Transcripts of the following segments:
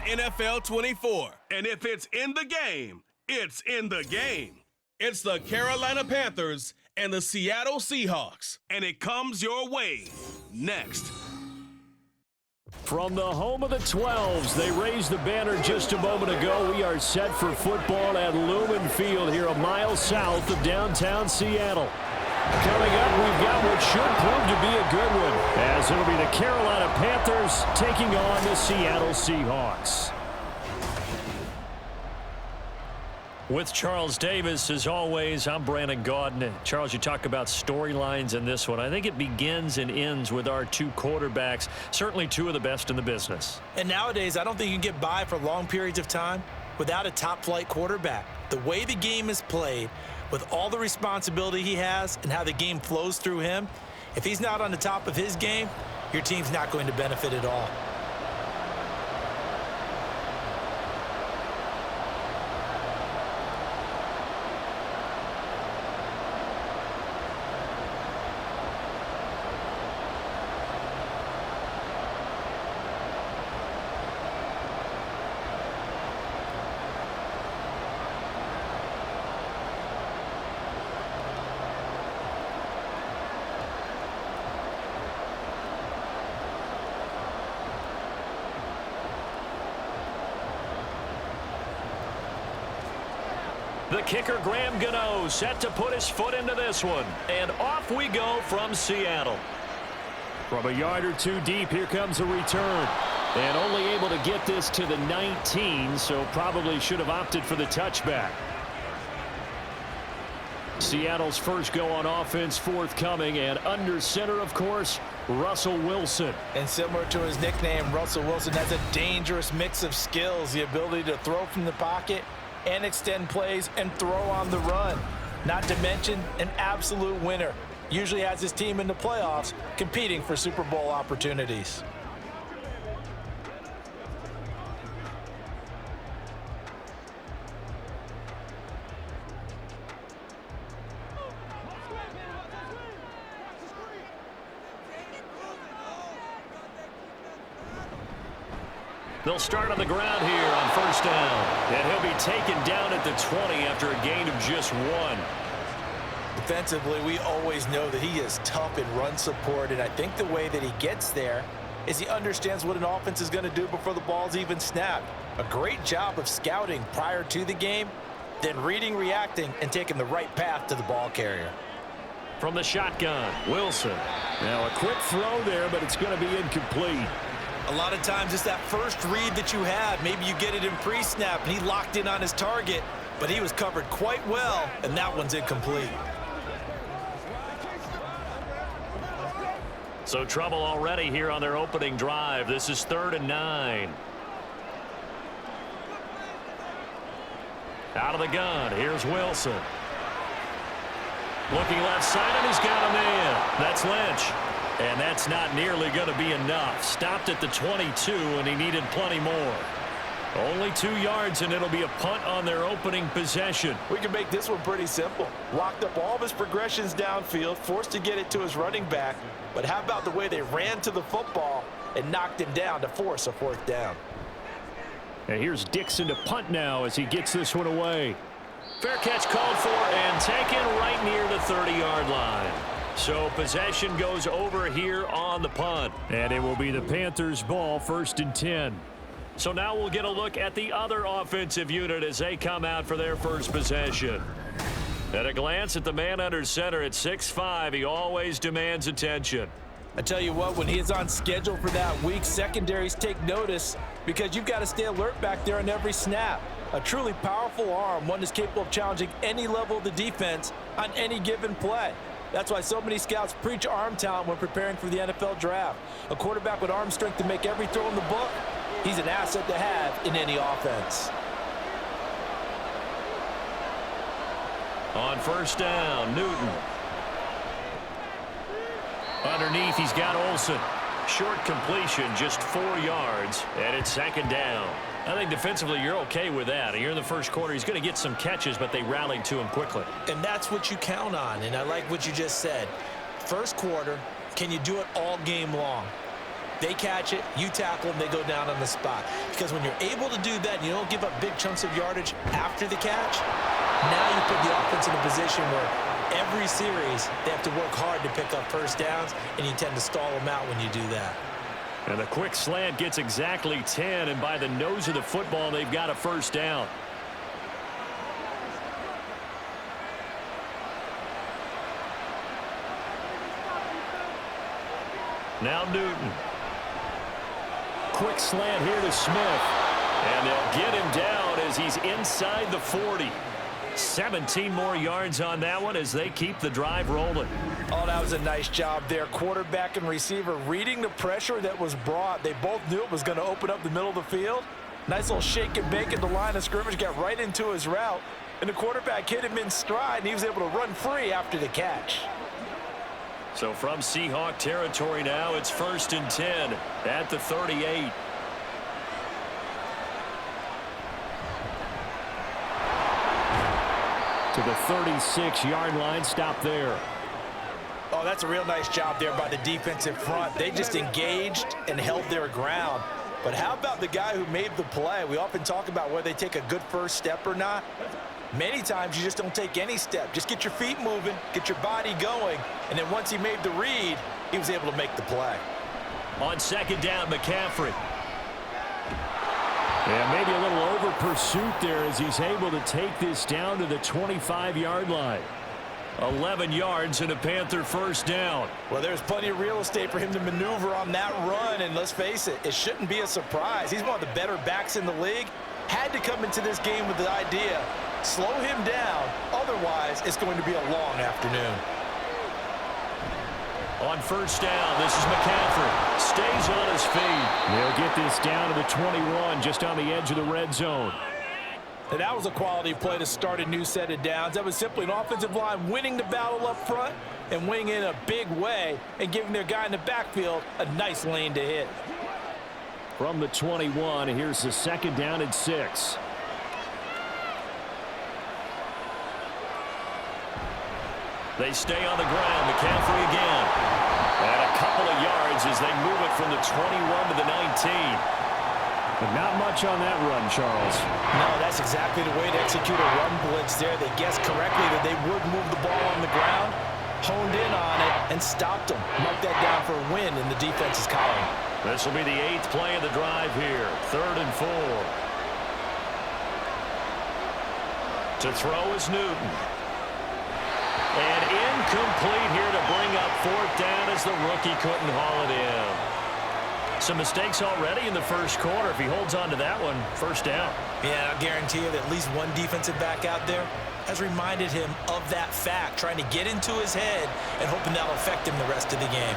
NFL 24. And if it's in the game, it's in the game. It's the Carolina Panthers and the Seattle Seahawks. And it comes your way next. From the home of the 12s, they raised the banner just a moment ago. We are set for football at Lumen Field here a mile south of downtown Seattle. Coming up, we've got what should prove to be a good one, as it'll be the Carolina Panthers taking on the Seattle Seahawks. With Charles Davis, as always, I'm Brandon Gaudin. Charles, you talk about storylines in this one. I think it begins and ends with our two quarterbacks, certainly two of the best in the business. And nowadays, I don't think you can get by for long periods of time without a top-flight quarterback. The way the game is played, with all the responsibility he has and how the game flows through him, if he's not on the top of his game, your team's not going to benefit at all. The kicker, Graham Gano, set to put his foot into this one. And off we go from Seattle. From a yard or two deep, here comes a return. And only able to get this to the 19, so probably should have opted for the touchback. Seattle's first go on offense forthcoming, and under center, of course, Russell Wilson. And similar to his nickname, Russell Wilson has a dangerous mix of skills, the ability to throw from the pocket and extend plays and throw on the run. Not to mention an absolute winner. Usually has his team in the playoffs competing for Super Bowl opportunities. They'll start on the ground here on first down. And he'll be taken down at the 20 after a gain of just 1. Defensively, we always know that he is tough in run support, and I think the way that he gets there is he understands what an offense is going to do before the ball's even snapped. A great job of scouting prior to the game, then reading, reacting, and taking the right path to the ball carrier. From the shotgun, Wilson. Now a quick throw there, but it's going to be incomplete. A lot of times it's that first read that you have. Maybe you get it in pre-snap, and he locked in on his target, but he was covered quite well, and that one's incomplete. So trouble already here on their opening drive. This is 3rd and 9. Out of the gun, here's Wilson. Looking left side, and he's got a man. That's Lynch. And that's not nearly going to be enough. Stopped at the 22, and he needed plenty more. Only 2 yards, and it'll be a punt on their opening possession. We can make this one pretty simple. Locked up all of his progressions downfield, forced to get it to his running back. But how about the way they ran to the football and knocked him down to force a 4th down? And here's Dixon to punt now as he gets this one away. Fair catch called for and taken right near the 30-yard line. So possession goes over here on the punt. And it will be the Panthers' ball, 1st and 10. So now we'll get a look at the other offensive unit as they come out for their first possession. At a glance at the man under center at 6'5", he always demands attention. I tell you what, when he is on schedule for that week, secondaries take notice because you've got to stay alert back there on every snap. A truly powerful arm, one that's capable of challenging any level of the defense on any given play. That's why so many scouts preach arm talent when preparing for the NFL draft. A quarterback with arm strength to make every throw in the book, he's an asset to have in any offense. On first down, Newton. Underneath, he's got Olsen. Short completion, just 4 yards, and it's 2nd down. I think defensively you're okay with that. Here in the first quarter, he's going to get some catches, but they rallied to him quickly. And that's what you count on, and I like what you just said. First quarter, can you do it all game long? They catch it, you tackle them, they go down on the spot. Because when you're able to do that, you don't give up big chunks of yardage after the catch, now you put the offense in a position where every series they have to work hard to pick up first downs, and you tend to stall them out when you do that. And the quick slant gets exactly 10, and by the nose of the football, they've got a first down. Now Newton. Quick slant here to Smith. And they'll get him down as he's inside the 40. 17 more yards on that one as they keep the drive rolling. Oh, that was a nice job there. Quarterback and receiver reading the pressure that was brought. They both knew it was going to open up the middle of the field. Nice little shake and bake at the line of scrimmage, got right into his route. And the quarterback hit him in stride, and he was able to run free after the catch. So from Seahawk territory now, it's 1st and 10 at the 38. To the 36-yard line, stop there. Oh, that's a real nice job there by the defensive front. They just engaged and held their ground. But how about the guy who made the play? We often talk about whether they take a good first step or not. Many times you just don't take any step. Just get your feet moving, get your body going, and then once he made the read, he was able to make the play. On 2nd down, McCaffrey. Yeah, maybe a little over pursuit there as he's able to take this down to the 25-yard line. 11 yards and a Panther first down. Well, there's plenty of real estate for him to maneuver on that run, and let's face it, it shouldn't be a surprise. He's one of the better backs in the league. Had to come into this game with the idea, slow him down, otherwise it's going to be a long afternoon. On 1st down, this is McCaffrey. Stays on his feet. They'll get this down to the 21, just on the edge of the red zone. And that was a quality play to start a new set of downs. That was simply an offensive line winning the battle up front and winning in a big way and giving their guy in the backfield a nice lane to hit. From the 21, here's the 2nd down and 6. They stay on the ground. McCaffrey again. And a couple of yards as they move it from the 21 to the 19. But not much on that run, Charles. No, that's exactly the way to execute a run blitz there. They guessed correctly that they would move the ball on the ground, honed in on it, and stopped them. Mark that down for a win in the defense's column. This will be the 8th play of the drive here. 3rd and 4. To throw is Newton. And incomplete here to bring up 4th down as the rookie couldn't haul it in. Some mistakes already in the first quarter. If he holds on to that one, first down. Yeah, I'll guarantee you that at least one defensive back out there has reminded him of that fact, trying to get into his head and hoping that'll affect him the rest of the game.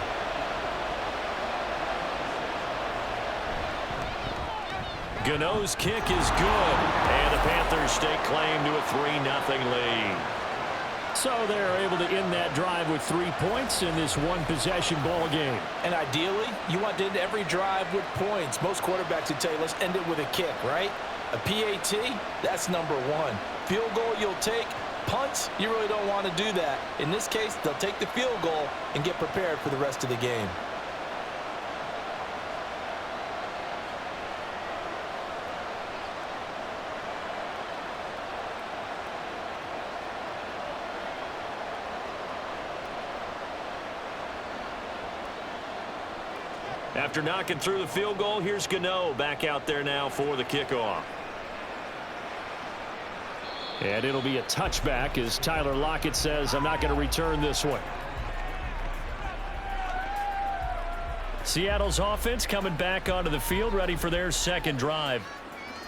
Gano's kick is good, and the Panthers stake claim to a 3-0 lead. So they're able to end that drive with 3 points in this one-possession ball game. And ideally, you want to end every drive with points. Most quarterbacks would tell you, let's end it with a kick, right? A PAT, that's number 1. Field goal you'll take. Punts, you really don't want to do that. In this case, they'll take the field goal and get prepared for the rest of the game. After knocking through the field goal, here's Gano back out there now for the kickoff. And it'll be a touchback as Tyler Lockett says, I'm not going to return this one. Seattle's offense coming back onto the field, ready for their second drive.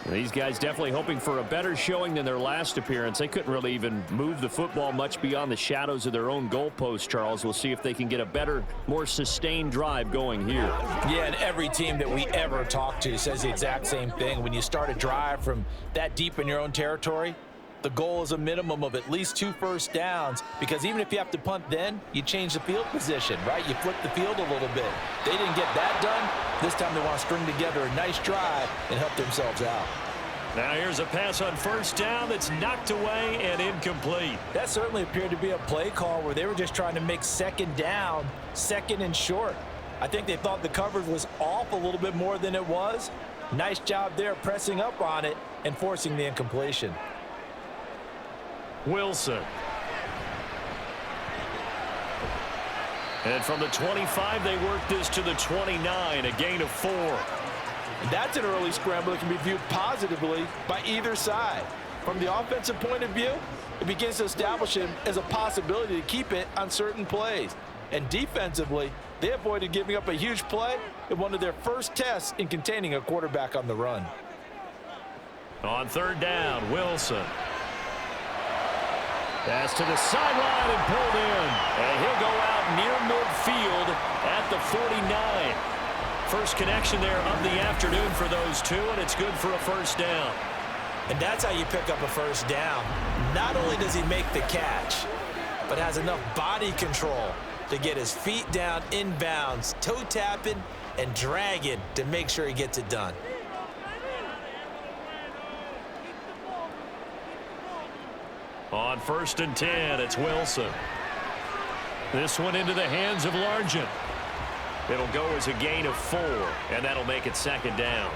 These guys definitely hoping for a better showing than their last appearance. They couldn't really even move the football much beyond the shadows of their own goalpost, Charles. We'll see if they can get a better, more sustained drive going here. Yeah, and every team that we ever talk to says the exact same thing. When you start a drive from that deep in your own territory, the goal is a minimum of at least 2 first downs, because even if you have to punt then, you change the field position, right? You flip the field a little bit. They didn't get that done. This time they want to string together a nice drive and help themselves out. Now here's a pass on first down that's knocked away and incomplete. That certainly appeared to be a play call where they were just trying to make second down, 2nd and short. I think they thought the coverage was off a little bit more than it was. Nice job there pressing up on it and forcing the incompletion. Wilson. And from the 25, they work this to the 29, a gain of 4. And that's an early scramble that can be viewed positively by either side. From the offensive point of view, it begins to establish him as a possibility to keep it on certain plays. And defensively, they avoided giving up a huge play in one of their first tests in containing a quarterback on the run. On third down, Wilson. Pass to the sideline and pulled in. And he'll go out near midfield at the 49. First connection there of the afternoon for those two, and it's good for a first down. And that's how you pick up a first down. Not only does he make the catch, but has enough body control to get his feet down inbounds, toe tapping and dragging to make sure he gets it done. On 1st and 10, it's Wilson. This one into the hands of Largent. It'll go as a gain of 4, and that'll make it second down.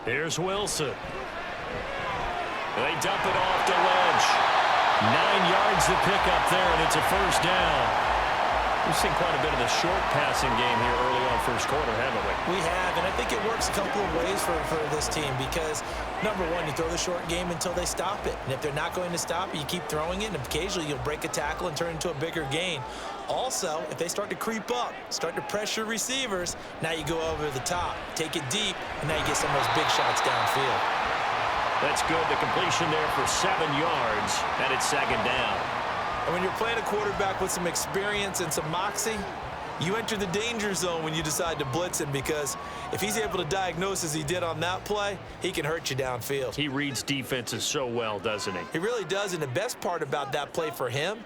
Here's Wilson. They dump it off to Lynch. 9 yards to pick up there, and it's a first down. We've seen quite a bit of the short passing game here early on first quarter, haven't we? We have, and I think it works a couple of ways for this team because, number one, you throw the short game until they stop it. And if they're not going to stop it, you keep throwing it, and occasionally you'll break a tackle and turn it into a bigger gain. Also, if they start to creep up, start to pressure receivers, now you go over the top, take it deep, and now you get some of those big shots downfield. That's good. The completion there for 7 yards, and it's second down. And when you're playing a quarterback with some experience and some moxie, you enter the danger zone when you decide to blitz him because if he's able to diagnose as he did on that play, he can hurt you downfield. He reads defenses so well, doesn't he? He really does, and the best part about that play for him,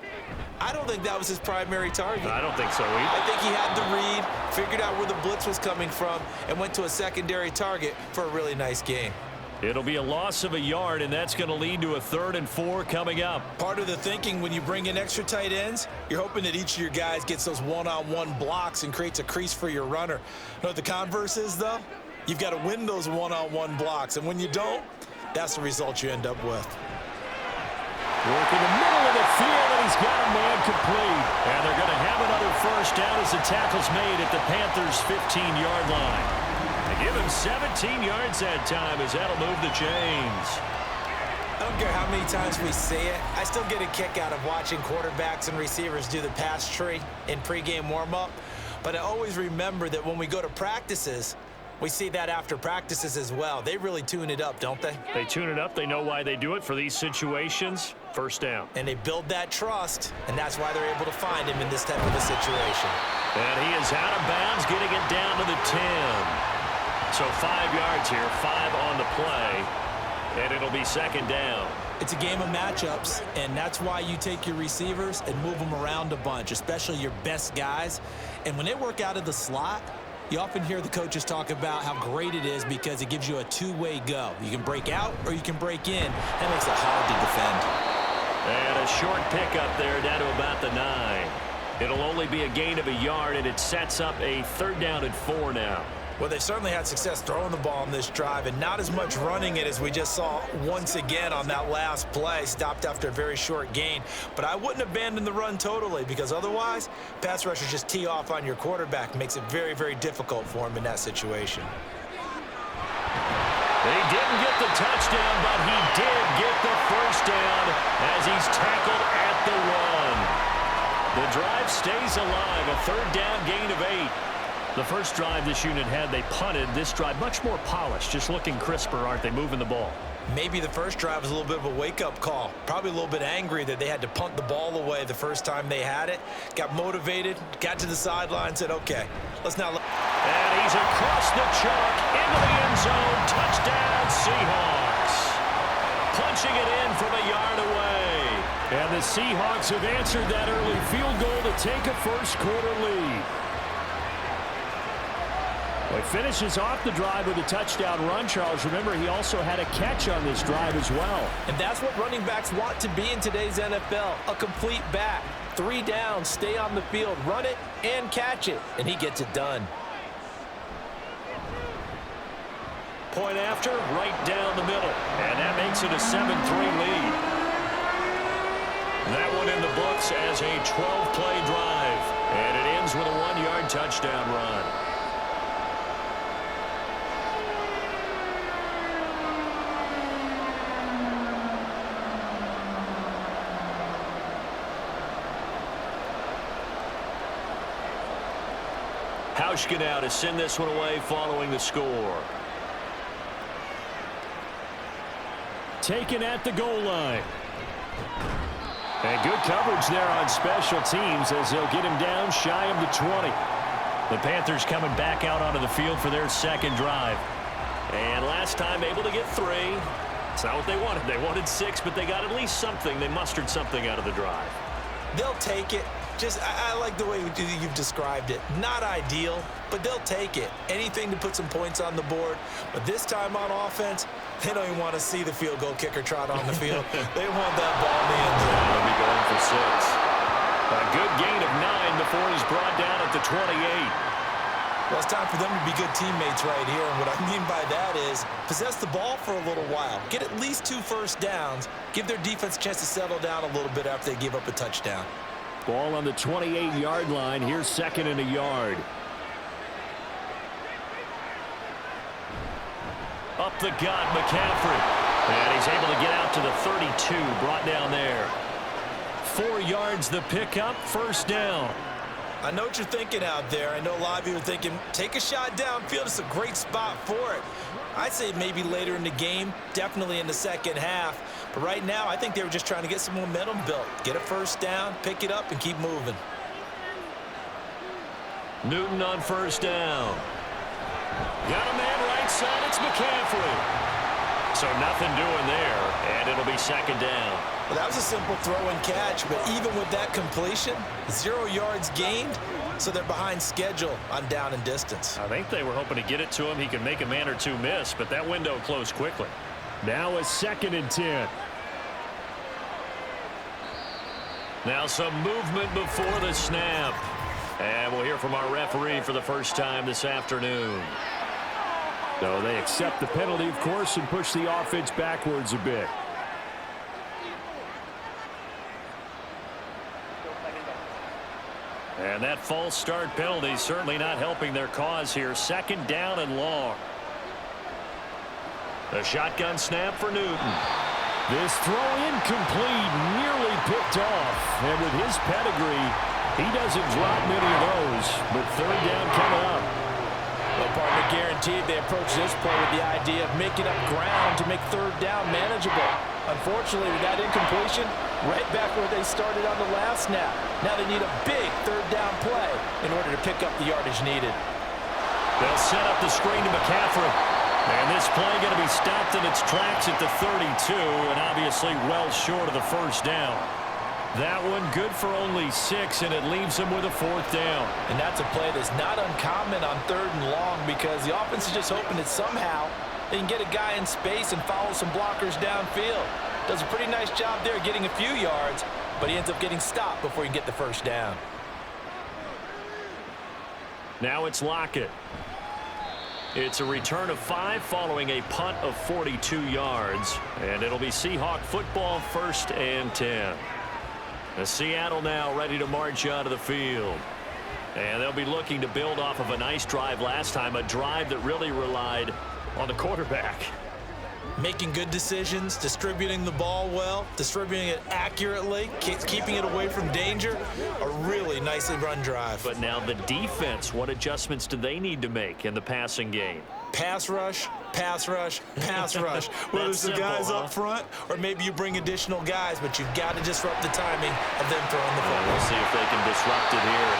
I don't think that was his primary target. I don't think so either. I think he had the read, figured out where the blitz was coming from, and went to a secondary target for a really nice gain. It'll be a loss of a yard, and that's going to lead to a 3rd and 4 coming up. Part of the thinking when you bring in extra tight ends, you're hoping that each of your guys gets those one-on-one blocks and creates a crease for your runner. You know what the converse is, though? You've got to win those one-on-one blocks, and when you don't, that's the result you end up with. Working the middle of the field, and he's got a man complete. And they're going to have another first down as the tackle's made at the Panthers' 15-yard line. They give him 17 yards that time as that'll move the chains. I don't care how many times we see it. I still get a kick out of watching quarterbacks and receivers do the pass tree in pregame warm-up. But I always remember that when we go to practices, we see that after practices as well. They really tune it up, don't they? They tune it up. They know why they do it for these situations. First down. And they build that trust, and that's why they're able to find him in this type of a situation. And he is out of bounds, getting it down to the 10. So 5 yards here, 5 on the play, and it'll be second down. It's a game of matchups, and that's why you take your receivers and move them around a bunch, especially your best guys. And when they work out of the slot, you often hear the coaches talk about how great it is because it gives you a two-way go. You can break out or you can break in. That makes it hard to defend. And a short pickup there down to about the 9. It'll only be a gain of a yard, and it sets up a 3rd down and 4 now. Well, they've certainly had success throwing the ball on this drive and not as much running it as we just saw once again on that last play, stopped after a very short gain. But I wouldn't abandon the run totally because otherwise, pass rushers just tee off on your quarterback. Makes it very, very difficult for him in that situation. They didn't get the touchdown, but he did get the first down as he's tackled at the 1. The drive stays alive, a 3rd down gain of 8. The first drive this unit had, they punted. This drive, much more polished, just looking crisper, aren't they, moving the ball? Maybe the first drive was a little bit of a wake-up call. Probably a little bit angry that they had to punt the ball away the first time they had it. Got motivated, got to the sideline, said, okay, let's now... And he's across the chalk, into the end zone, touchdown Seahawks. Punching it in from a yard away. And the Seahawks have answered that early field goal to take a first quarter lead. Well, he finishes off the drive with a touchdown run, Charles. Remember, he also had a catch on this drive as well. And that's what running backs want to be in today's NFL, a complete back. 3 downs, stay on the field, run it, and catch it. And he gets it done. Point after, right down the middle. And that makes it a 7-3 lead. That one in the books as a 12-play drive. And it ends with a 1-yard touchdown run. Hauschka now to send this one away following the score. Taken at the goal line. And good coverage there on special teams as they'll get him down shy of the 20. The Panthers coming back out onto the field for their second drive. And last time able to get 3. It's not what they wanted. They wanted 6, but they got at least something. They mustered something out of the drive. They'll take it. I like the way you've described it. Not ideal, but they'll take it. Anything to put some points on the board. But this time on offense, they don't even want to see the field goal kicker trot on the field. They want that ball in the end zone. They'll be going for 6. A good gain of 9 before he's brought down at the 28. Well, it's time for them to be good teammates right here. And what I mean by that is possess the ball for a little while. Get at least 2 first downs. Give their defense a chance to settle down a little bit after they give up a touchdown. Ball on the 28-yard line. Here's 2nd and a yard. Up the gut, McCaffrey. And he's able to get out to the 32, brought down there. 4 yards the pickup, first down. I know what you're thinking out there. I know a lot of you are thinking, take a shot downfield. It's a great spot for it. I'd say maybe later in the game, definitely in the second half. But right now, I think they were just trying to get some momentum built. Get a first down, pick it up, and keep moving. Newton on first down. Got a man right side. It's McCaffrey. So nothing doing there, and it'll be 2nd down. Well, that was a simple throw and catch, but even with that completion, 0 yards gained, so they're behind schedule on down and distance. I think they were hoping to get it to him. He could make a man or 2 miss, but that window closed quickly. Now a 2nd and 10. Now some movement before the snap. And we'll hear from our referee for the first time this afternoon. So they accept the penalty, of course, and push the offense backwards a bit. And that false start penalty certainly not helping their cause here. 2nd down and long. The shotgun snap for Newton. This throw incomplete, nearly picked off. And with his pedigree, he doesn't drop many of those. But 3rd down coming up. Well, partner, guaranteed they approach this play with the idea of making up ground to make 3rd down manageable. Unfortunately, with that incompletion, right back where they started on the last snap. Now they need a big 3rd down play in order to pick up the yardage needed. They'll set up the screen to McCaffrey. And this play going to be stopped in its tracks at the 32, and obviously well short of the first down. That one good for only 6, and it leaves them with a 4th down. And that's a play that's not uncommon on 3rd and long because the offense is just hoping that somehow they can get a guy in space and follow some blockers downfield. Does a pretty nice job there getting a few yards, but he ends up getting stopped before he can get the first down. Now it's Lockett. It's a return of 5 following a punt of 42 yards. And it'll be Seahawk football, 1st and 10. The Seattle now ready to march out of the field. And they'll be looking to build off of a nice drive last time, a drive that really relied on the quarterback. Making good decisions, distributing the ball well, distributing it accurately, keeping it away from danger. A really nicely run drive. But now the defense, what adjustments do they need to make in the passing game? Pass rush, pass rush, pass rush. Whether it's the guys up front or maybe you bring additional guys, but you've got to disrupt the timing of them throwing the football. We'll see if they can disrupt it here.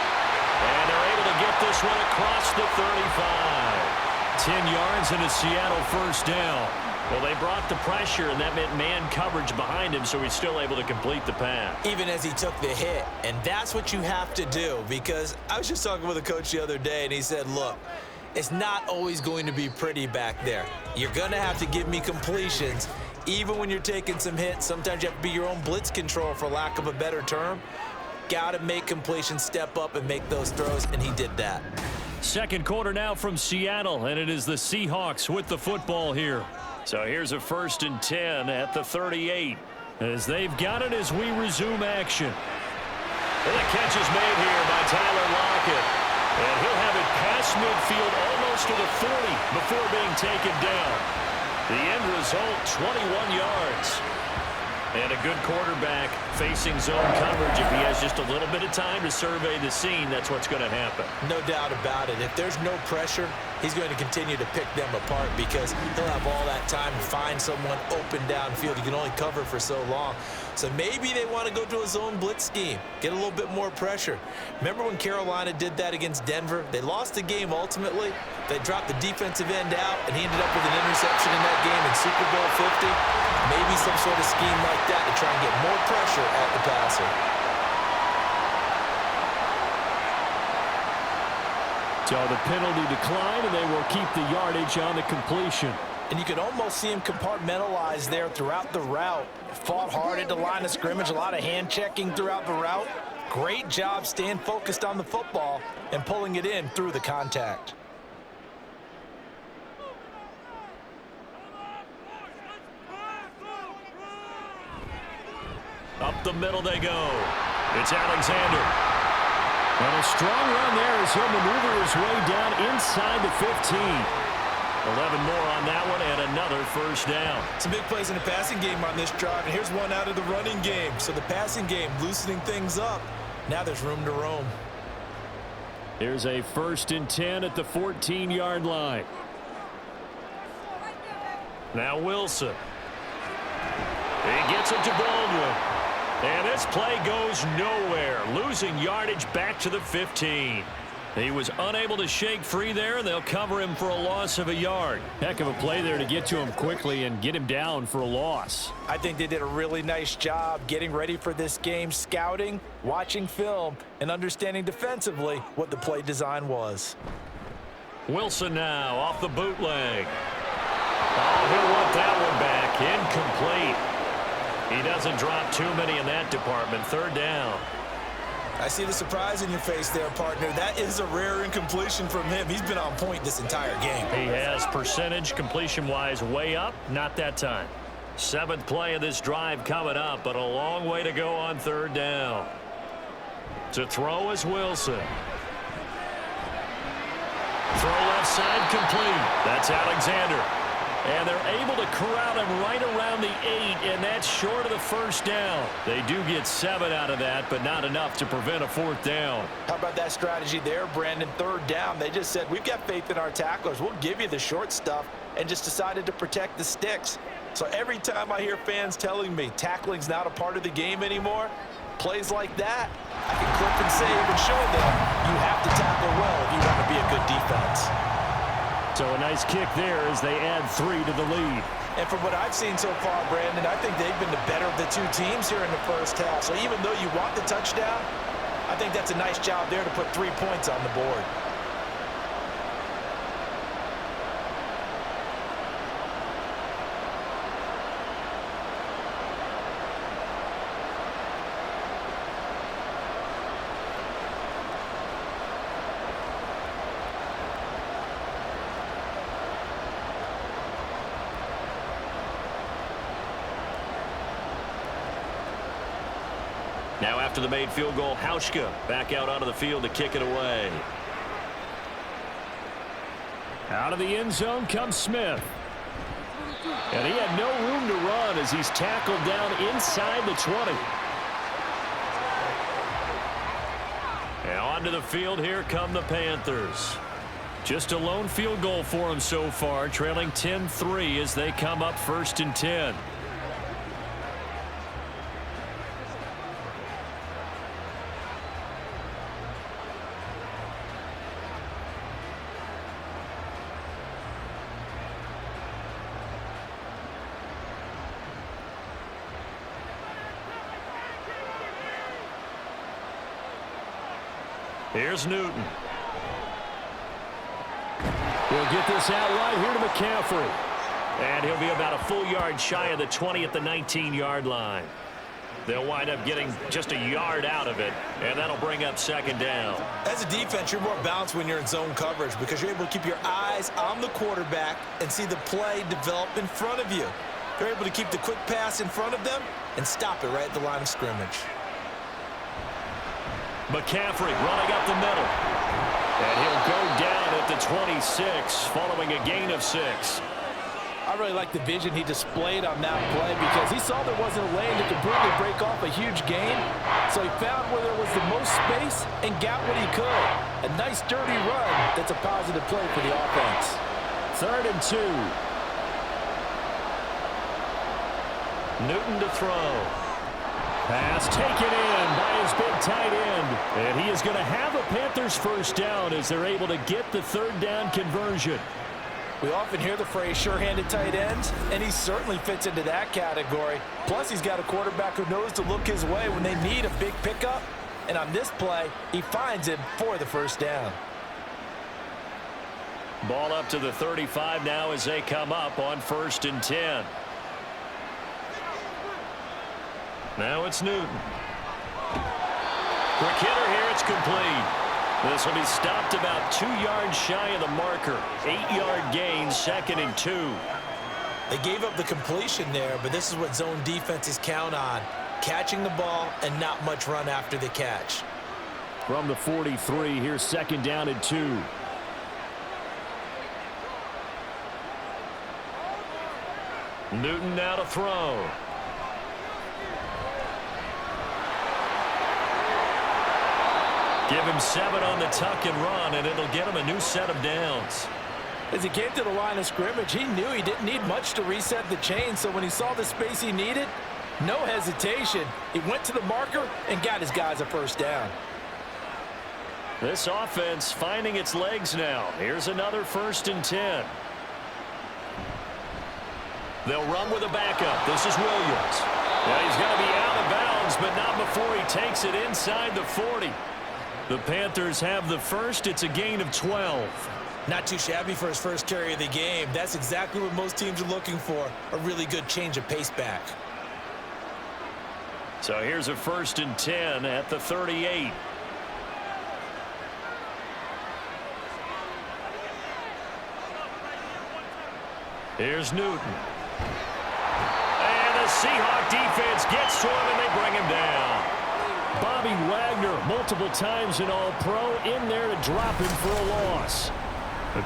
And they're able to get this one across the 35. 10 yards and a Seattle first down. Well, they brought the pressure, and that meant man coverage behind him, so he's still able to complete the pass. Even as he took the hit, and that's what you have to do, because I was just talking with a coach the other day, and he said, look, It's not always going to be pretty back there. You're going to have to give me completions. Even when you're taking some hits, sometimes you have to be your own blitz control, for lack of a better term. Got to make completions, step up and make those throws, and he did that. Second quarter now from Seattle, and it is the Seahawks with the football here. So here's a 1st and 10 at the 38 as they've got it as we resume action. And the catch is made here by Tyler Lockett. And he'll have it past midfield almost to the 40 before being taken down. The end result, 21 yards. And a good quarterback facing zone coverage. If he has just a little bit of time to survey the scene, that's what's going to happen. No doubt about it. If there's no pressure, he's going to continue to pick them apart because he'll have all that time to find someone open downfield. You can only cover for so long. So maybe they want to go to a zone blitz scheme, get a little bit more pressure. Remember when Carolina did that against Denver? They lost the game ultimately. They dropped the defensive end out, and he ended up with an interception in that game in Super Bowl 50. Maybe some sort of scheme like that to try and get more pressure at the passer. So the penalty declined, and they will keep the yardage on the completion. And you could almost see him compartmentalize there throughout the route. Fought hard at the line of scrimmage, a lot of hand checking throughout the route. Great job staying focused on the football and pulling it in through the contact. Up the middle they go. It's Alexander. And a strong run there as he'll maneuver his way down inside the 15. 11 more on that one and another first down. Some big plays in the passing game on this drive, and here's one out of the running game. So the passing game loosening things up. Now there's room to roam. Here's a 1st and 10 at the 14-yard line. Now Wilson. He gets it to Baldwin. And this play goes nowhere, losing yardage back to the 15. He was unable to shake free there, and they'll cover him for a loss of a yard. Heck of a play there to get to him quickly and get him down for a loss. I think they did a really nice job getting ready for this game, scouting, watching film, and understanding defensively what the play design was. Wilson now off the bootleg. Oh, he'll want that one back. Incomplete. He doesn't drop too many in that department. 3rd down. I see the surprise in your face there, partner. That is a rare incompletion from him. He's been on point this entire game. He has percentage completion-wise way up. Not that time. 7th play of this drive coming up, but a long way to go on 3rd down. To throw is Wilson. Throw left side complete. That's Alexander. And they're able to corral him right around the 8, and that's short of the 1st down. They do get 7 out of that, but not enough to prevent a 4th down. How about that strategy there, Brandon? 3rd down. They just said, we've got faith in our tacklers. We'll give you the short stuff, and just decided to protect the sticks. So every time I hear fans telling me tackling's not a part of the game anymore, plays like that, I can clip and save and show them you have to tackle well if you want to be a good defense. So a nice kick there as they add 3 to the lead. And from what I've seen so far, Brandon, I think they've been the better of the two teams here in the first half. So even though you want the touchdown, I think that's a nice job there to put 3 points on the board. Now after the made field goal, Hauschka back out onto the field to kick it away. Out of the end zone comes Smith. And he had no room to run as he's tackled down inside the 20. And onto the field, here come the Panthers. Just a lone field goal for them so far, trailing 10-3 as they come up 1st and 10. Here's Newton. He'll get this out right here to McCaffrey. And he'll be about a full yard shy of the 20 at the 19-yard line. They'll wind up getting just a yard out of it, and that'll bring up second down. As a defense, you're more balanced when you're in zone coverage because you're able to keep your eyes on the quarterback and see the play develop in front of you. You're able to keep the quick pass in front of them and stop it right at the line of scrimmage. McCaffrey running up the middle. And he'll go down at the 26 following a gain of 6. I really like the vision he displayed on that play because he saw there wasn't a lane to completely break off a huge gain. So he found where there was the most space and got what he could. A nice, dirty run that's a positive play for the offense. 3rd and 2. Newton to throw. Pass taken in by his big tight end. And he is going to have a Panthers first down as they're able to get the 3rd down conversion. We often hear the phrase sure-handed tight ends, and he certainly fits into that category. Plus, he's got a quarterback who knows to look his way when they need a big pickup. And on this play, he finds him for the first down. Ball up to the 35 now as they come up on 1st and 10. Now it's Newton. Quick hitter here, it's complete. This will be stopped about 2 yards shy of the marker. 8-yard gain, 2nd and 2. They gave up the completion there, but this is what zone defenses count on. Catching the ball and not much run after the catch. From the 43, here's 2nd down and 2. Newton now to throw. Give him 7 on the tuck and run, and it'll get him a new set of downs. As he came to the line of scrimmage, he knew he didn't need much to reset the chain, so when he saw the space he needed, no hesitation. He went to the marker and got his guys a first down. This offense finding its legs now. Here's another 1st and 10. They'll run with a backup. This is Williams. Now he's going to be out of bounds, but not before he takes it inside the 40. The Panthers have the first. It's a gain of 12. Not too shabby for his first carry of the game. That's exactly what most teams are looking for, a really good change of pace back. So here's a 1st and 10 at the 38. Here's Newton. And the Seahawks defense gets to him, and they bring him down. Bobby Wagner, multiple times an All-Pro, in there to drop him for a loss.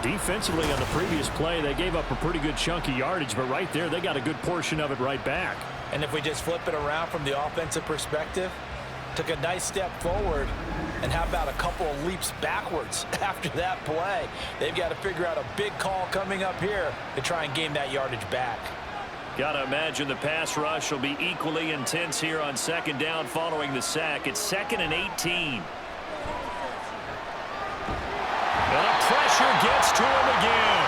Defensively on the previous play, they gave up a pretty good chunk of yardage, but right there, they got a good portion of it right back. And if we just flip it around from the offensive perspective, took a nice step forward, and how about a couple of leaps backwards after that play? They've got to figure out a big call coming up here to try and gain that yardage back. Got to imagine the pass rush will be equally intense here on 2nd down following the sack. It's 2nd and 18. And the pressure gets to him again.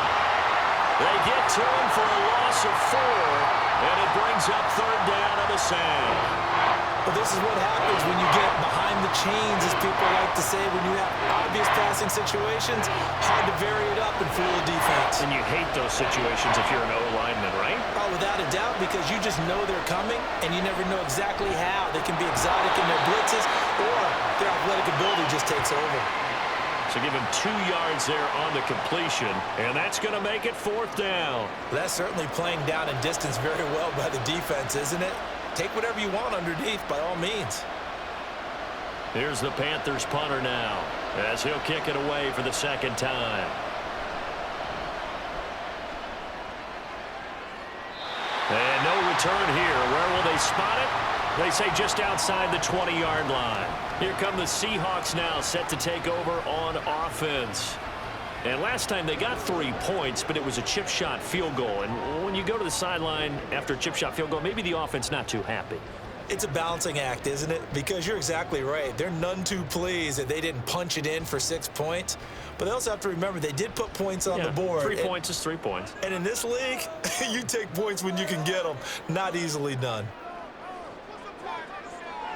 They get to him for a loss of 4, and it brings up 3rd down on the sack. Well, this is what happens when you get behind the chains, as people like to say, when you have obvious passing situations. Hard to vary it up and fool the defense. And you hate those situations if you're an O-lineman, right? Oh, without a doubt, because you just know they're coming, and you never know exactly how. They can be exotic in their blitzes, or their athletic ability just takes over. So give him 2 yards there on the completion, and that's going to make it 4th down. That's certainly playing down in distance very well by the defense, isn't it? Take whatever you want underneath, by all means. Here's the Panthers punter now, as he'll kick it away for the 2nd time. And no return here. Where will they spot it? They say just outside the 20-yard line. Here come the Seahawks now, set to take over on offense. And last time they got 3 points, but it was a chip shot field goal. And when you go to the sideline after a chip shot field goal, maybe the offense not too happy. It's a balancing act, isn't it? Because you're exactly right. They're none too pleased that they didn't punch it in for 6 points. But they also have to remember they did put points on the board. 3 points is 3 points. And in this league, you take points when you can get them. Not easily done.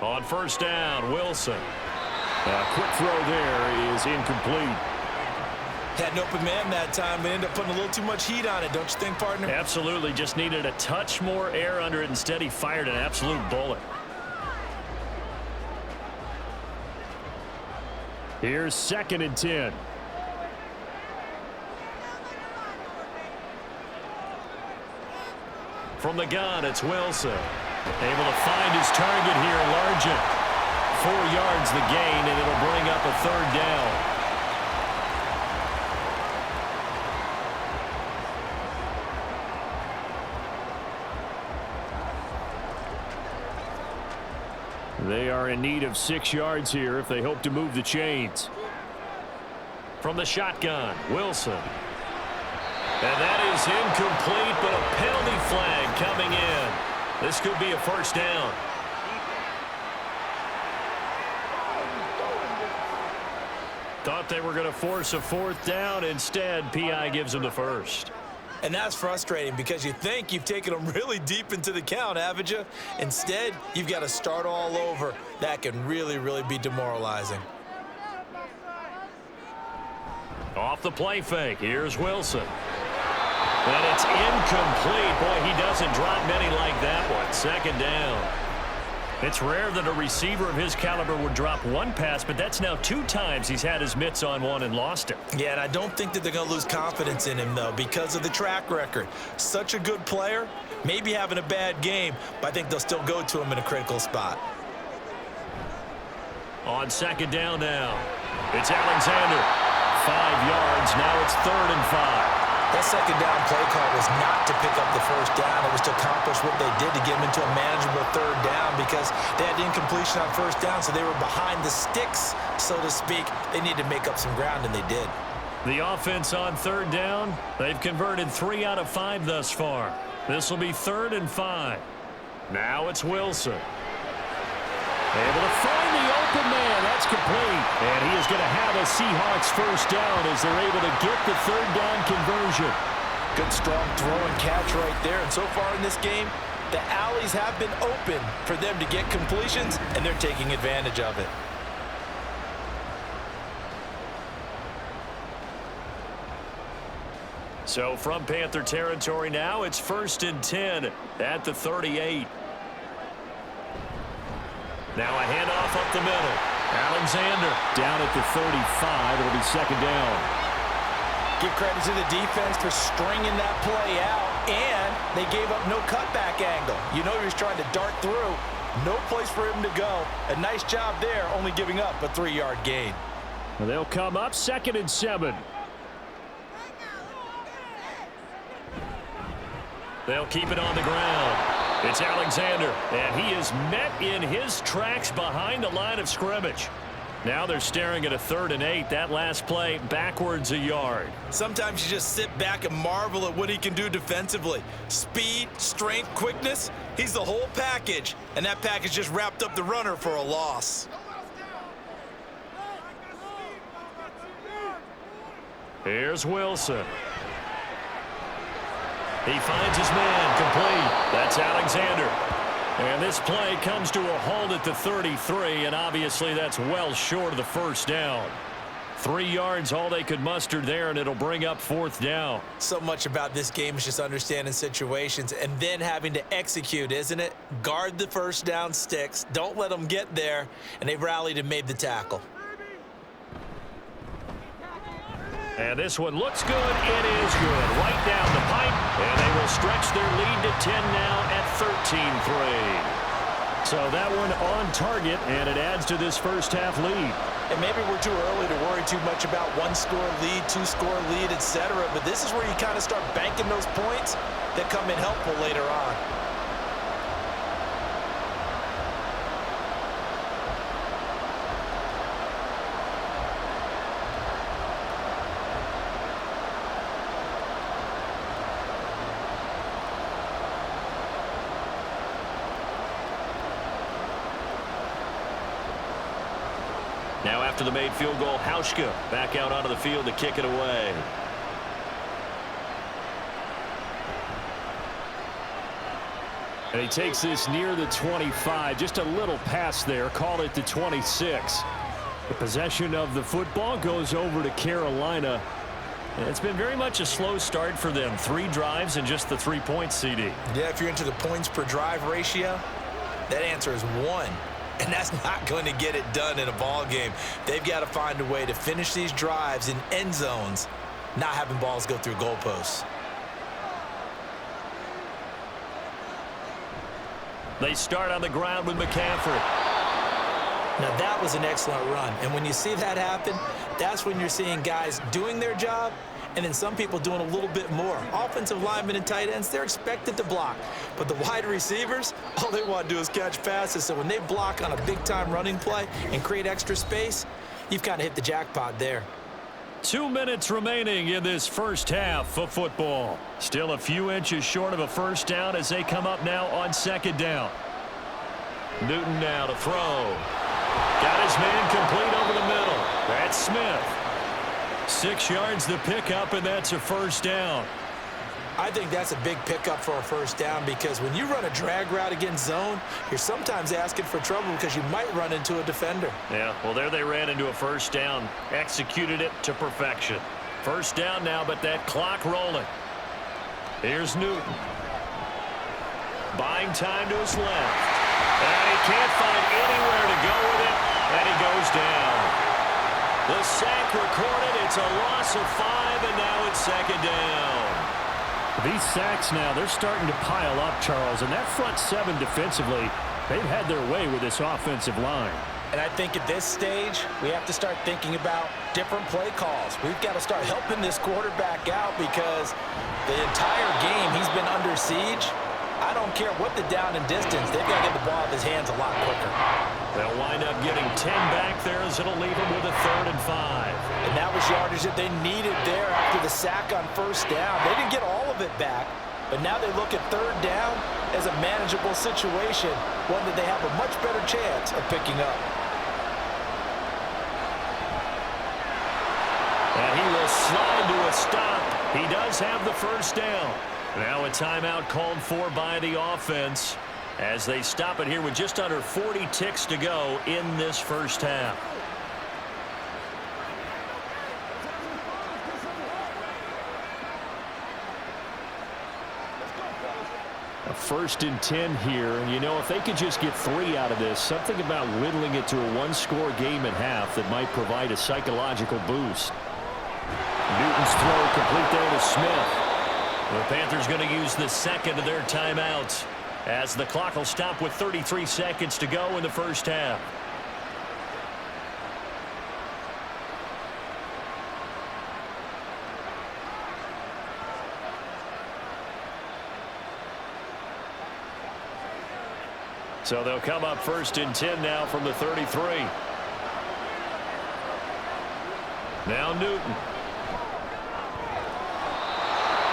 On 1st down, Wilson. A quick throw there is incomplete. Had an open man that time, but ended up putting a little too much heat on it, don't you think, partner? Absolutely. Just needed a touch more air under it. Instead, he fired an absolute bullet. Here's 2nd and 10. From the gun, it's Wilson. Able to find his target here, Largent. 4 yards the gain, and it'll bring up a 3rd down. They are in need of 6 yards here if they hope to move the chains. From the shotgun, Wilson. And that is incomplete, but a penalty flag coming in. This could be a 1st down. Thought they were going to force a 4th down. Instead, PI gives them the 1st. And that's frustrating because you think you've taken them really deep into the count, haven't you? Instead, you've got to start all over. That can really, really be demoralizing. Off the play fake. Here's Wilson. And it's incomplete. Boy, he doesn't drop many like that one. 2nd down. It's rare that a receiver of his caliber would drop one pass, but that's now 2 times he's had his mitts on one and lost it. Yeah, and I don't think that they're going to lose confidence in him, though, because of the track record. Such a good player, maybe having a bad game, but I think they'll still go to him in a critical spot. On 2nd down now, it's Alexander. 5 yards, now it's 3rd and 5. That 2nd down play call was not to pick up the 1st down. It was to accomplish what they did to get them into a manageable 3rd down because they had incompletion on 1st down, so they were behind the sticks, so to speak. They needed to make up some ground, and they did. The offense on 3rd down, they've converted 3 out of 5 thus far. This will be 3rd and 5. Now it's Wilson. Able to find the open man. That's complete. And he is going to have a Seahawks 1st down as they're able to get the 3rd down conversion. Good strong throw and catch right there. And so far in this game, the alleys have been open for them to get completions, and they're taking advantage of it. So from Panther territory now, it's 1st and 10 at the 38. Now a handoff up the middle. Alexander down at the 35. It'll be 2nd down. Give credit to the defense for stringing that play out, and they gave up no cutback angle. You know he was trying to dart through. No place for him to go. A nice job there, only giving up a 3-yard gain. And they'll come up 2nd and 7. They'll keep it on the ground. It's Alexander, and he is met in his tracks behind the line of scrimmage. Now they're staring at a 3rd and 8. That last play backwards a yard. Sometimes you just sit back and marvel at what he can do defensively. Speed, strength, quickness, he's the whole package. And that package just wrapped up the runner for a loss. Here's Wilson. He finds his man, complete. That's Alexander. And this play comes to a halt at the 33, and obviously that's well short of the 1st down. 3 yards, all they could muster there, and it'll bring up 4th down. So much about this game is just understanding situations and then having to execute, isn't it? Guard the 1st down sticks. Don't let them get there, and they've rallied and made the tackle. And this one looks good. It is good. Right down the pipe. And they will stretch their lead to 10 now at 13-3. So that one on target, and it adds to this 1st half lead. And maybe we're too early to worry too much about 1-score lead, 2-score lead, etc. But this is where you kind of start banking those points that come in helpful later on. Now after the made field goal, Hauschka back out onto the field to kick it away. And he takes this near the 25. Just a little pass there. Call it the 26. The possession of the football goes over to Carolina. It's been very much a slow start for them. 3 drives and just the 3 points, CD. Yeah, if you're into the points per drive ratio, that answer is 1. And that's not going to get it done in a ball game. They've got to find a way to finish these drives in end zones, not having balls go through goalposts. They start on the ground with McCaffrey. Now, that was an excellent run. And when you see that happen, that's when you're seeing guys doing their job and then some people doing a little bit more. Offensive linemen and tight ends, they're expected to block. But the wide receivers, all they want to do is catch passes. So when they block on a big-time running play and create extra space, you've kind of hit the jackpot there. 2 minutes remaining in this first half of football. Still a few inches short of a first down as they come up now on second down. Newton now to throw. Got his man complete over the middle. That's Smith. 6 yards the pickup, and that's a first down. I think that's a big pickup for a first down because when you run a drag route against zone, you're sometimes asking for trouble because you might run into a defender. Yeah, well, there they ran into a first down. Executed it to perfection. First down now, but that clock rolling. Here's Newton. Buying time to his left. And he can't find anywhere to go with it, and he goes down. The sack recorded. It's a loss of 5, and now it's second down. These sacks now, they're starting to pile up, Charles, and that front 7 defensively, they've had their way with this offensive line. And I think at this stage, we have to start thinking about different play calls. We've got to start helping this quarterback out because the entire game he's been under siege. I don't care what the down and distance. They've got to get the ball out of his hands a lot quicker. They'll wind up getting 10 back there as it'll leave them with a 3rd and 5. And that was yardage that they needed there after the sack on first down. They didn't get all of it back, but now they look at 3rd down as a manageable situation, one that they have a much better chance of picking up. And he will slide to a stop. He does have the first down. Now a timeout called for by the offense as they stop it here with just under 40 ticks to go in this first half. A 1st and 10 here, and you know, if they could just get 3 out of this, something about whittling it to a 1-score game at half that might provide a psychological boost. Newton's throw complete there to Smith. The Panthers going to use the second of their timeouts as the clock will stop with 33 seconds to go in the first half. So they'll come up 1st and 10 now from the 33. Now Newton.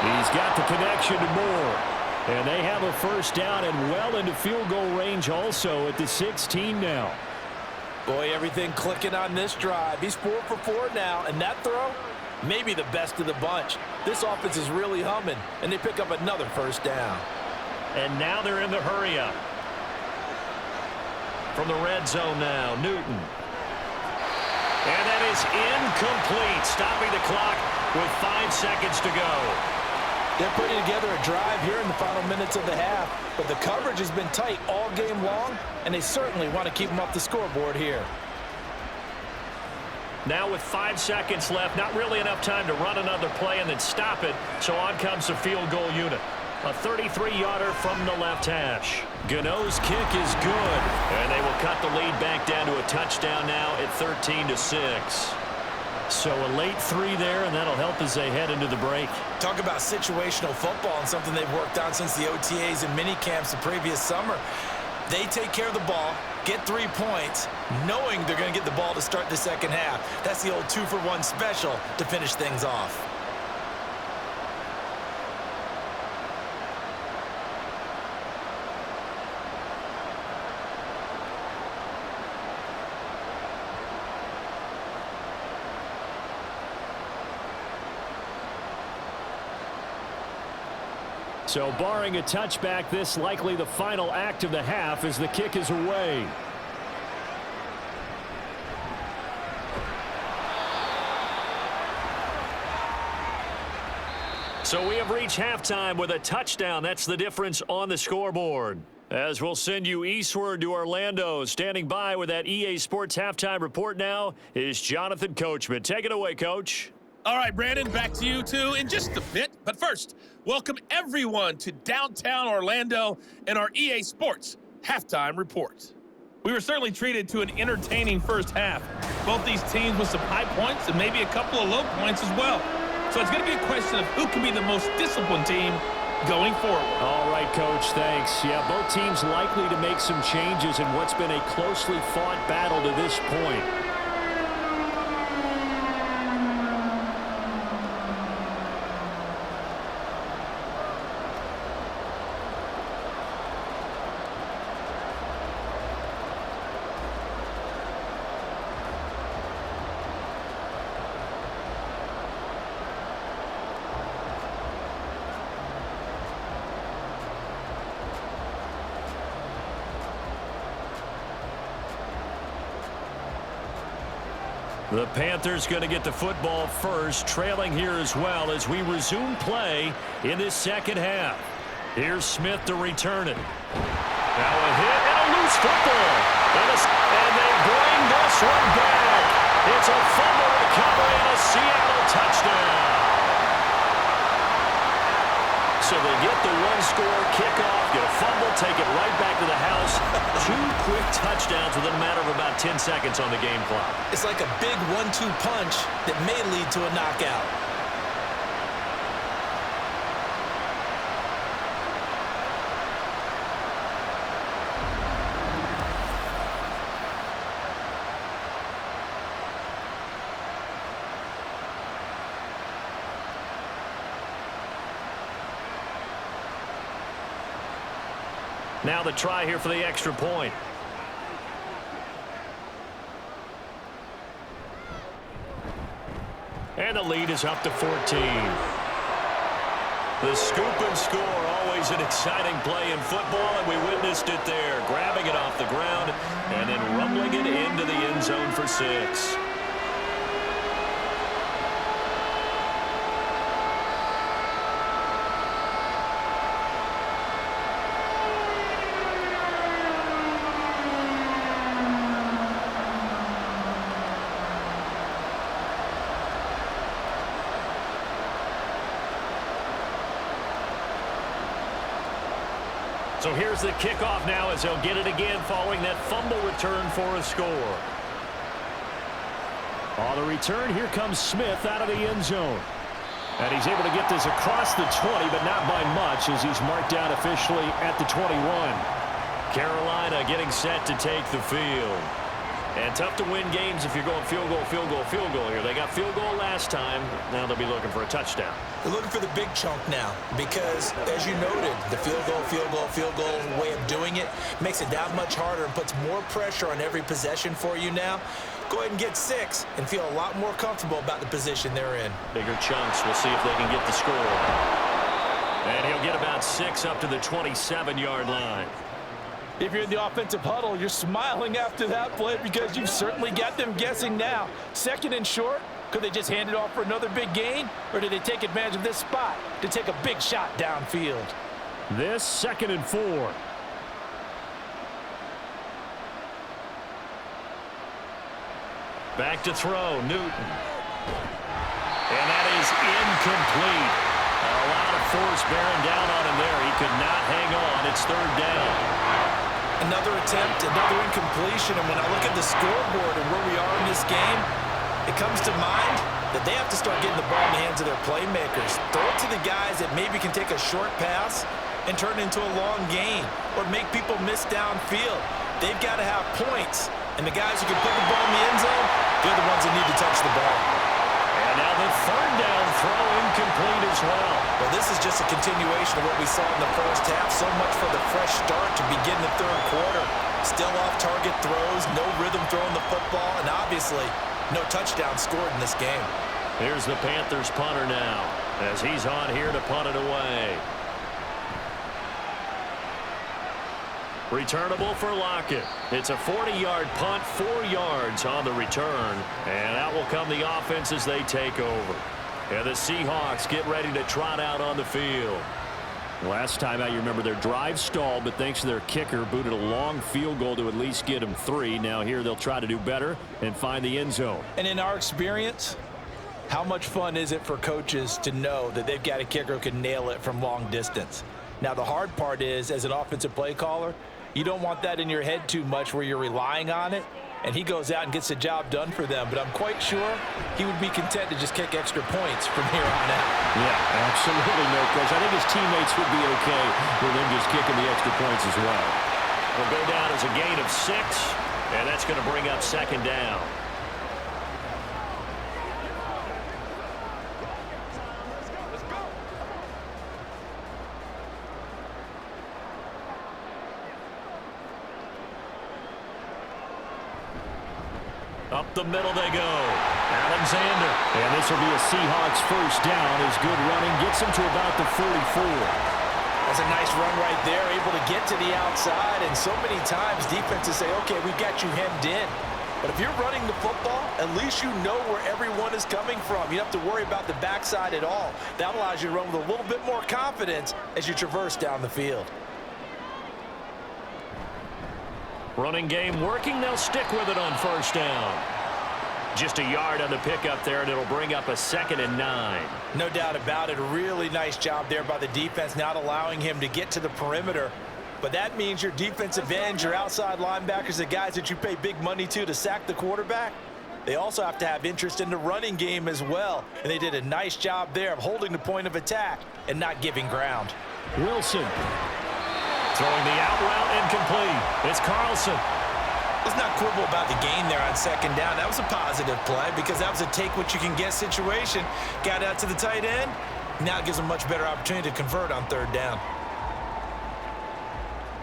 He's got the connection to Moore. And they have a first down and well into field goal range also at the 16 now. Boy, everything clicking on this drive. He's 4 for 4 now, and that throw, maybe the best of the bunch. This offense is really humming, and they pick up another first down. And now they're in the hurry-up. From the red zone now, Newton. And that is incomplete, stopping the clock with 5 seconds to go. They're putting together a drive here in the final minutes of the half, but the coverage has been tight all game long, and they certainly want to keep them off the scoreboard here. Now with 5 seconds left, not really enough time to run another play and then stop it, so on comes the field goal unit. A 33-yarder from the left hash. Gano's kick is good, and they will cut the lead back down to a touchdown now at 13-6. So a late 3 there, and that'll help as they head into the break. Talk about situational football and something they've worked on since the OTAs and mini camps the previous summer. They take care of the ball, get 3 points, knowing they're going to get the ball to start the second half. That's the old 2-for-1 special to finish things off. So barring a touchback, this likely the final act of the half as the kick is away. So we have reached halftime with a touchdown. That's the difference on the scoreboard. As we'll send you eastward to Orlando, standing by with that EA Sports halftime report now is Jonathan Coachman. Take it away, Coach. All right, Brandon, back to you two in just a bit. But first, welcome everyone to downtown Orlando and our EA Sports halftime report. We were certainly treated to an entertaining first half. Both these teams with some high points and maybe a couple of low points as well. So it's going to be a question of who can be the most disciplined team going forward. All right, Coach, thanks. Yeah, both teams likely to make some changes in what's been a closely fought battle to this point. The Panthers going to get the football first, trailing here as well as we resume play in this second half. Here's Smith to return it. Now a hit and a loose football. And they bring this one back. It's a fumble recovery and a Seattle touchdown. So they get the one-score kickoff, get a fumble, take it right back to the house. 2 quick touchdowns within a matter of about 10 seconds on the game clock. It's like a big 1-2 punch that may lead to a knockout. Now the try here for the extra point. And the lead is up to 14. The scoop and score, always an exciting play in football, and we witnessed it there. Grabbing it off the ground and then rumbling it into the end zone for 6. So here's the kickoff now as they'll get it again following that fumble return for a score. On the return, here comes Smith out of the end zone. And he's able to get this across the 20, but not by much as he's marked down officially at the 21. Carolina getting set to take the field. And tough to win games if you're going field goal, field goal, field goal here. They got field goal last time. Now they'll be looking for a touchdown. They're looking for the big chunk now because, as you noted, the field goal way of doing it makes it that much harder and puts more pressure on every possession for you now. Go ahead and get 6 and feel a lot more comfortable about the position they're in. Bigger chunks. We'll see if they can get the score. And he'll get about 6 up to the 27-yard line. If you're in the offensive huddle, you're smiling after that play because you've certainly got them guessing now. 2nd and short, could they just hand it off for another big gain? Or do they take advantage of this spot to take a big shot downfield? This 2nd and 4. Back to throw, Newton. And that is incomplete. A lot of force bearing down on him there. He could not hang on. It's 3rd down. Another attempt, another incompletion, and when I look at the scoreboard and where we are in this game, it comes to mind that they have to start getting the ball in the hands of their playmakers. Throw it to the guys that maybe can take a short pass and turn it into a long gain or make people miss downfield. They've got to have points, and the guys who can put the ball in the end zone, they're the ones that need to touch the ball. And now the 3rd down throw incomplete as well. Well, this is just a continuation of what we saw in the first half. So much for the fresh start to begin the 3rd quarter. Still off-target throws, no rhythm throwing the football, and obviously no touchdown scored in this game. Here's the Panthers punter now as he's on here to punt it away. Returnable for Lockett. It's a 40-yard punt, 4 yards on the return. And out will come the offense as they take over. And the Seahawks get ready to trot out on the field. Last time out, you remember their drive stalled, but thanks to their kicker, booted a long field goal to at least get them 3. Now here they'll try to do better and find the end zone. And in our experience, how much fun is it for coaches to know that they've got a kicker who can nail it from long distance? Now, the hard part is, as an offensive play caller, you don't want that in your head too much where you're relying on it, and he goes out and gets the job done for them. But I'm quite sure he would be content to just kick extra points from here on out. Yeah, absolutely no question. I think his teammates would be okay with him just kicking the extra points as well. Will go down as a gain of 6, and that's going to bring up 2nd down. Up the middle they go. Alexander. And this will be a Seahawks first down. His good running gets him to about the 44. That's a nice run right there, able to get to the outside. And so many times defenses say, okay, we've got you hemmed in. But if you're running the football, at least you know where everyone is coming from. You don't have to worry about the backside at all. That allows you to run with a little bit more confidence as you traverse down the field. Running game working. They'll stick with it on first down. Just a yard on the pickup there, and it'll bring up a 2nd and 9. No doubt about it. A really nice job there by the defense, not allowing him to get to the perimeter. But that means your defensive ends, your outside linebackers, the guys that you pay big money to sack the quarterback, they also have to have interest in the running game as well. And they did a nice job there of holding the point of attack and not giving ground. Wilson. Throwing the out route incomplete. It's Carlson. Let's not quibble about the gain there on 2nd down. That was a positive play because that was a take-what-you-can-get situation. Got out to the tight end. Now it gives them a much better opportunity to convert on 3rd down.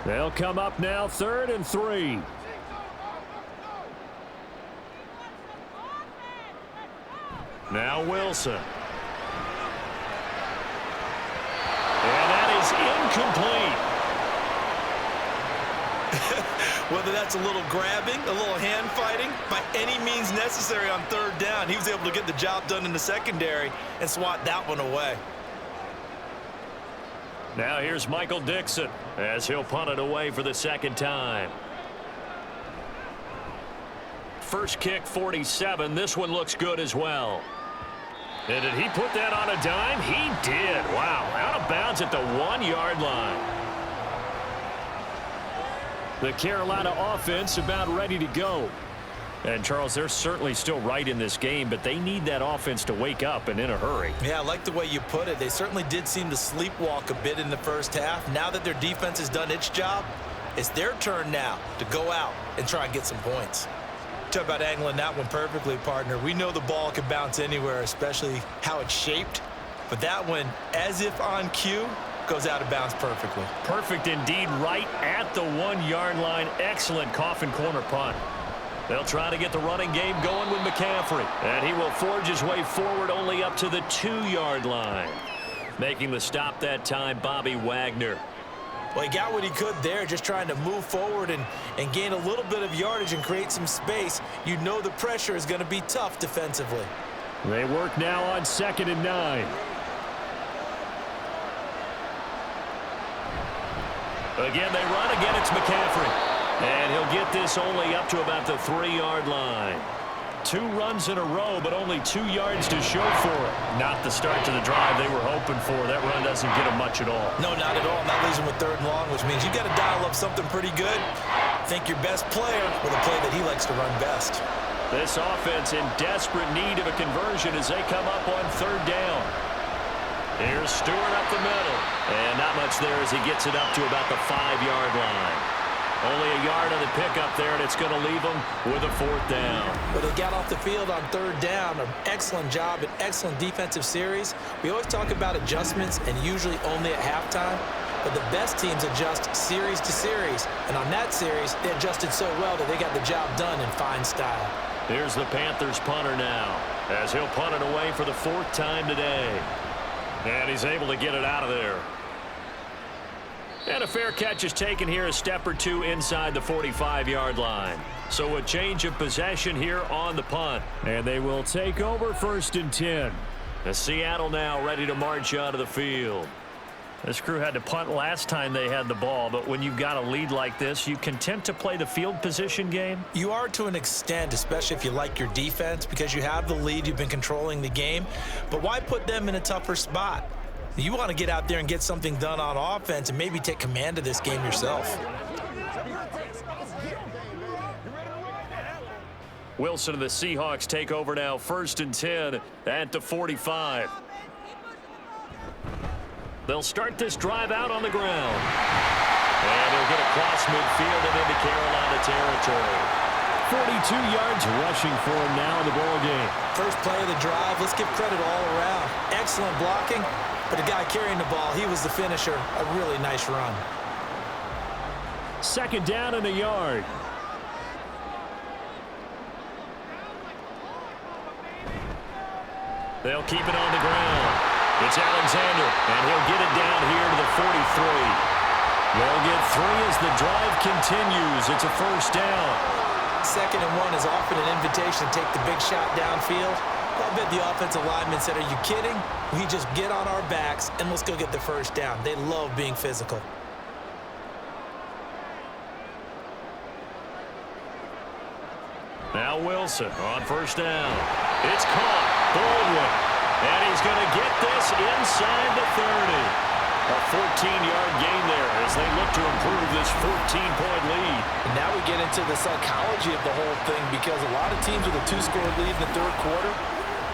They'll come up now 3rd and 3. Now Wilson. And that is incomplete. Whether that's a little grabbing, a little hand fighting, by any means necessary on 3rd down, he was able to get the job done in the secondary and swat that one away. Now here's Michael Dixon as he'll punt it away for the 2nd time. First kick 47. This one looks good as well. And did he put that on a dime? He did. Wow. Out of bounds at the 1-yard line. The Carolina offense about ready to go. And, Charles, they're certainly still right in this game, but they need that offense to wake up and in a hurry. Yeah, I like the way you put it. They certainly did seem to sleepwalk a bit in the first half. Now that their defense has done its job, it's their turn now to go out and try and get some points. Talk about angling that one perfectly, partner. We know the ball can bounce anywhere, especially how it's shaped. But that one, as if on cue, goes out of bounds perfectly. Perfect indeed, right at the 1-yard line. Excellent coffin corner punt. They'll try to get the running game going with McCaffrey. And he will forge his way forward only up to the 2-yard line. Making the stop that time, Bobby Wagner. Well, he got what he could there, just trying to move forward and gain a little bit of yardage and create some space. You know the pressure is going to be tough defensively. They work now on 2nd and 9. Again, they run. Again, it's McCaffrey. And he'll get this only up to about the 3-yard line. 2 runs in a row, but only 2 yards to show for it. Not the start to the drive they were hoping for. That run doesn't get them much at all. No, not at all. That leaves him with 3rd and long, which means you got to dial up something pretty good. Think your best player with a play that he likes to run best. This offense in desperate need of a conversion as they come up on 3rd down. Here's Stewart up the middle. And not much there as he gets it up to about the 5-yard line. Only a yard on the pickup there, and it's going to leave them with a 4th down. But they got off the field on 3rd down. An excellent job, an excellent defensive series. We always talk about adjustments and usually only at halftime. But the best teams adjust series to series. And on that series, they adjusted so well that they got the job done in fine style. Here's the Panthers punter now as he'll punt it away for the 4th time today. And he's able to get it out of there. And a fair catch is taken here, a step or 2 inside the 45-yard line. So a change of possession here on the punt. And they will take over 1st and 10. The Seattle now ready to march onto the field. This crew had to punt last time they had the ball, but when you've got a lead like this, you content to play the field position game? You are to an extent, especially if you like your defense, because you have the lead, you've been controlling the game. But why put them in a tougher spot? You want to get out there and get something done on offense and maybe take command of this game yourself. Wilson and the Seahawks take over now, 1st and 10 at the 45. They'll start this drive out on the ground. And they'll get across midfield and into Carolina territory. 42 yards rushing for him now in the ball game. First play of the drive, let's give credit all around. Excellent blocking, but the guy carrying the ball, he was the finisher. A really nice run. 2nd down and a yard. They'll keep it on the ground. It's Alexander, and he'll get it down here to the 43. They'll get 3 as the drive continues. It's a 1st down. 2nd and 1 is often an invitation to take the big shot downfield. I bet the offensive lineman said, are you kidding? We just get on our backs, and let's go get the 1st down. They love being physical. Now Wilson on 1st down. It's caught. Baldwin. And he's going to get this inside the 30. A 14-yard gain there as they look to improve this 14-point lead. And now we get into the psychology of the whole thing, because a lot of teams with a 2-score lead in the 3rd quarter,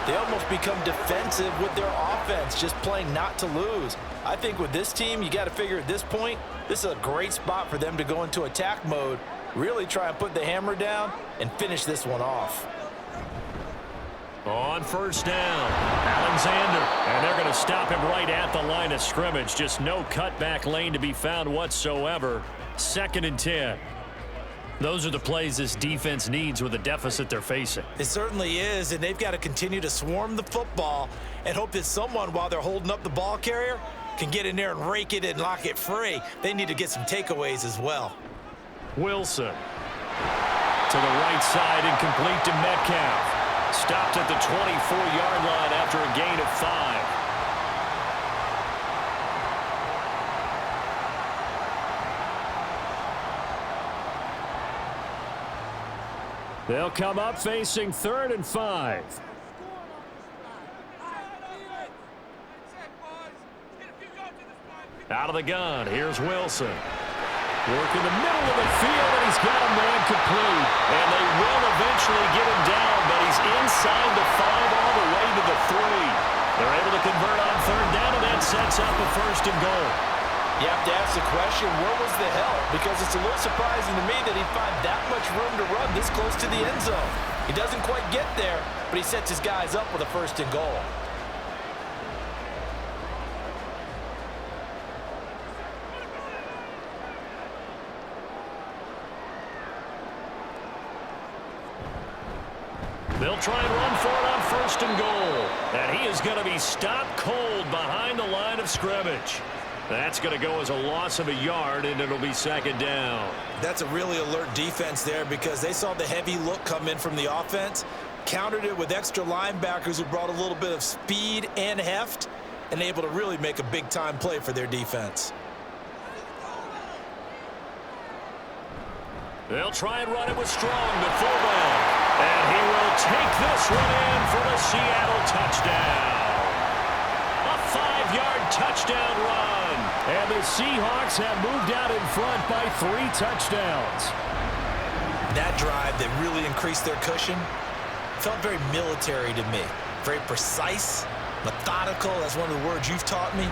they almost become defensive with their offense, just playing not to lose. I think with this team, you got to figure at this point, this is a great spot for them to go into attack mode, really try and put the hammer down and finish this one off. On 1st down, Alexander, and they're going to stop him right at the line of scrimmage. Just no cutback lane to be found whatsoever. 2nd and 10. Those are the plays this defense needs with the deficit they're facing. It certainly is, and they've got to continue to swarm the football and hope that someone, while they're holding up the ball carrier, can get in there and rake it and lock it free. They need to get some takeaways as well. Wilson to the right side and complete to Metcalf. Stopped at the 24-yard line after a gain of 5. They'll come up facing 3rd and 5. Out of the gun, here's Wilson. Work in the middle of the field, and he's got a man complete. And they will eventually get him down, but he's inside the 5 all the way to the 3. They're able to convert on 3rd down, and that sets up a 1st and goal. You have to ask the question, where was the help? Because it's a little surprising to me that he'd find that much room to run this close to the end zone. He doesn't quite get there, but he sets his guys up with a 1st and goal. They'll try and run for it on 1st and goal. And he is going to be stopped cold behind the line of scrimmage. That's going to go as a loss of a yard, and it'll be 2nd down. That's a really alert defense there, because they saw the heavy look come in from the offense, countered it with extra linebackers who brought a little bit of speed and heft, and able to really make a big-time play for their defense. They'll try and run it with Strong, the fullback. And he will take this one in for the Seattle touchdown. A 5-yard touchdown run. And the Seahawks have moved out in front by 3 touchdowns. That drive that really increased their cushion felt very military to me. Very precise, methodical. That's one of the words you've taught me.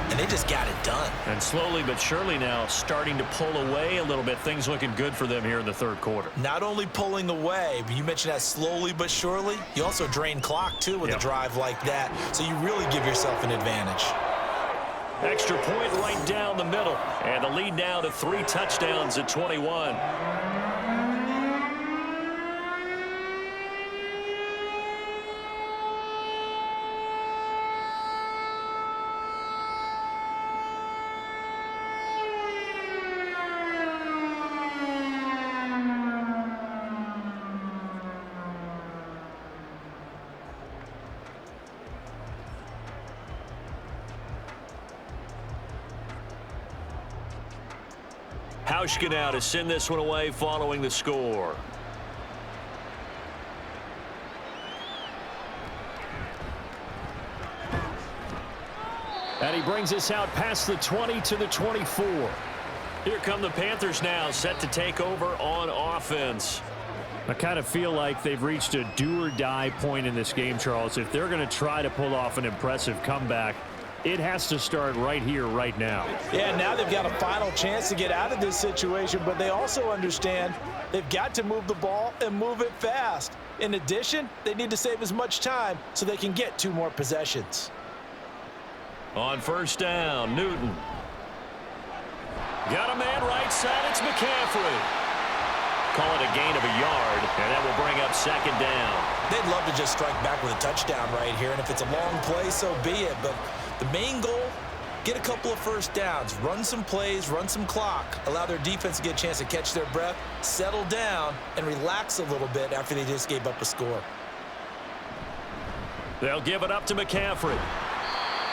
And they just got it done. And slowly but surely now starting to pull away a little bit. Things looking good for them here in the 3rd quarter. Not only pulling away, but you mentioned that slowly but surely. You also drain clock, too, with a drive like that. So you really give yourself an advantage. Extra point right down the middle. And the lead now to 3 touchdowns at 21. Hauschka now to send this one away following the score. And he brings us out past the 20 to the 24. Here come the Panthers now, set to take over on offense. I kind of feel like they've reached a do-or-die point in this game, Charles. If they're going to try to pull off an impressive comeback, it has to start right here, right now. Yeah, now they've got a final chance to get out of this situation, but they also understand they've got to move the ball and move it fast. In addition, they need to save as much time so they can get 2 more possessions. On first down, Newton. Got a man right side, it's McCaffrey. Call it a gain of a yard, and that will bring up second down. They'd love to just strike back with a touchdown right here, and if it's a long play, so be it. But the main goal, get a couple of first downs, run some plays, run some clock, allow their defense to get a chance to catch their breath, settle down, and relax a little bit after they just gave up a score. They'll give it up to McCaffrey.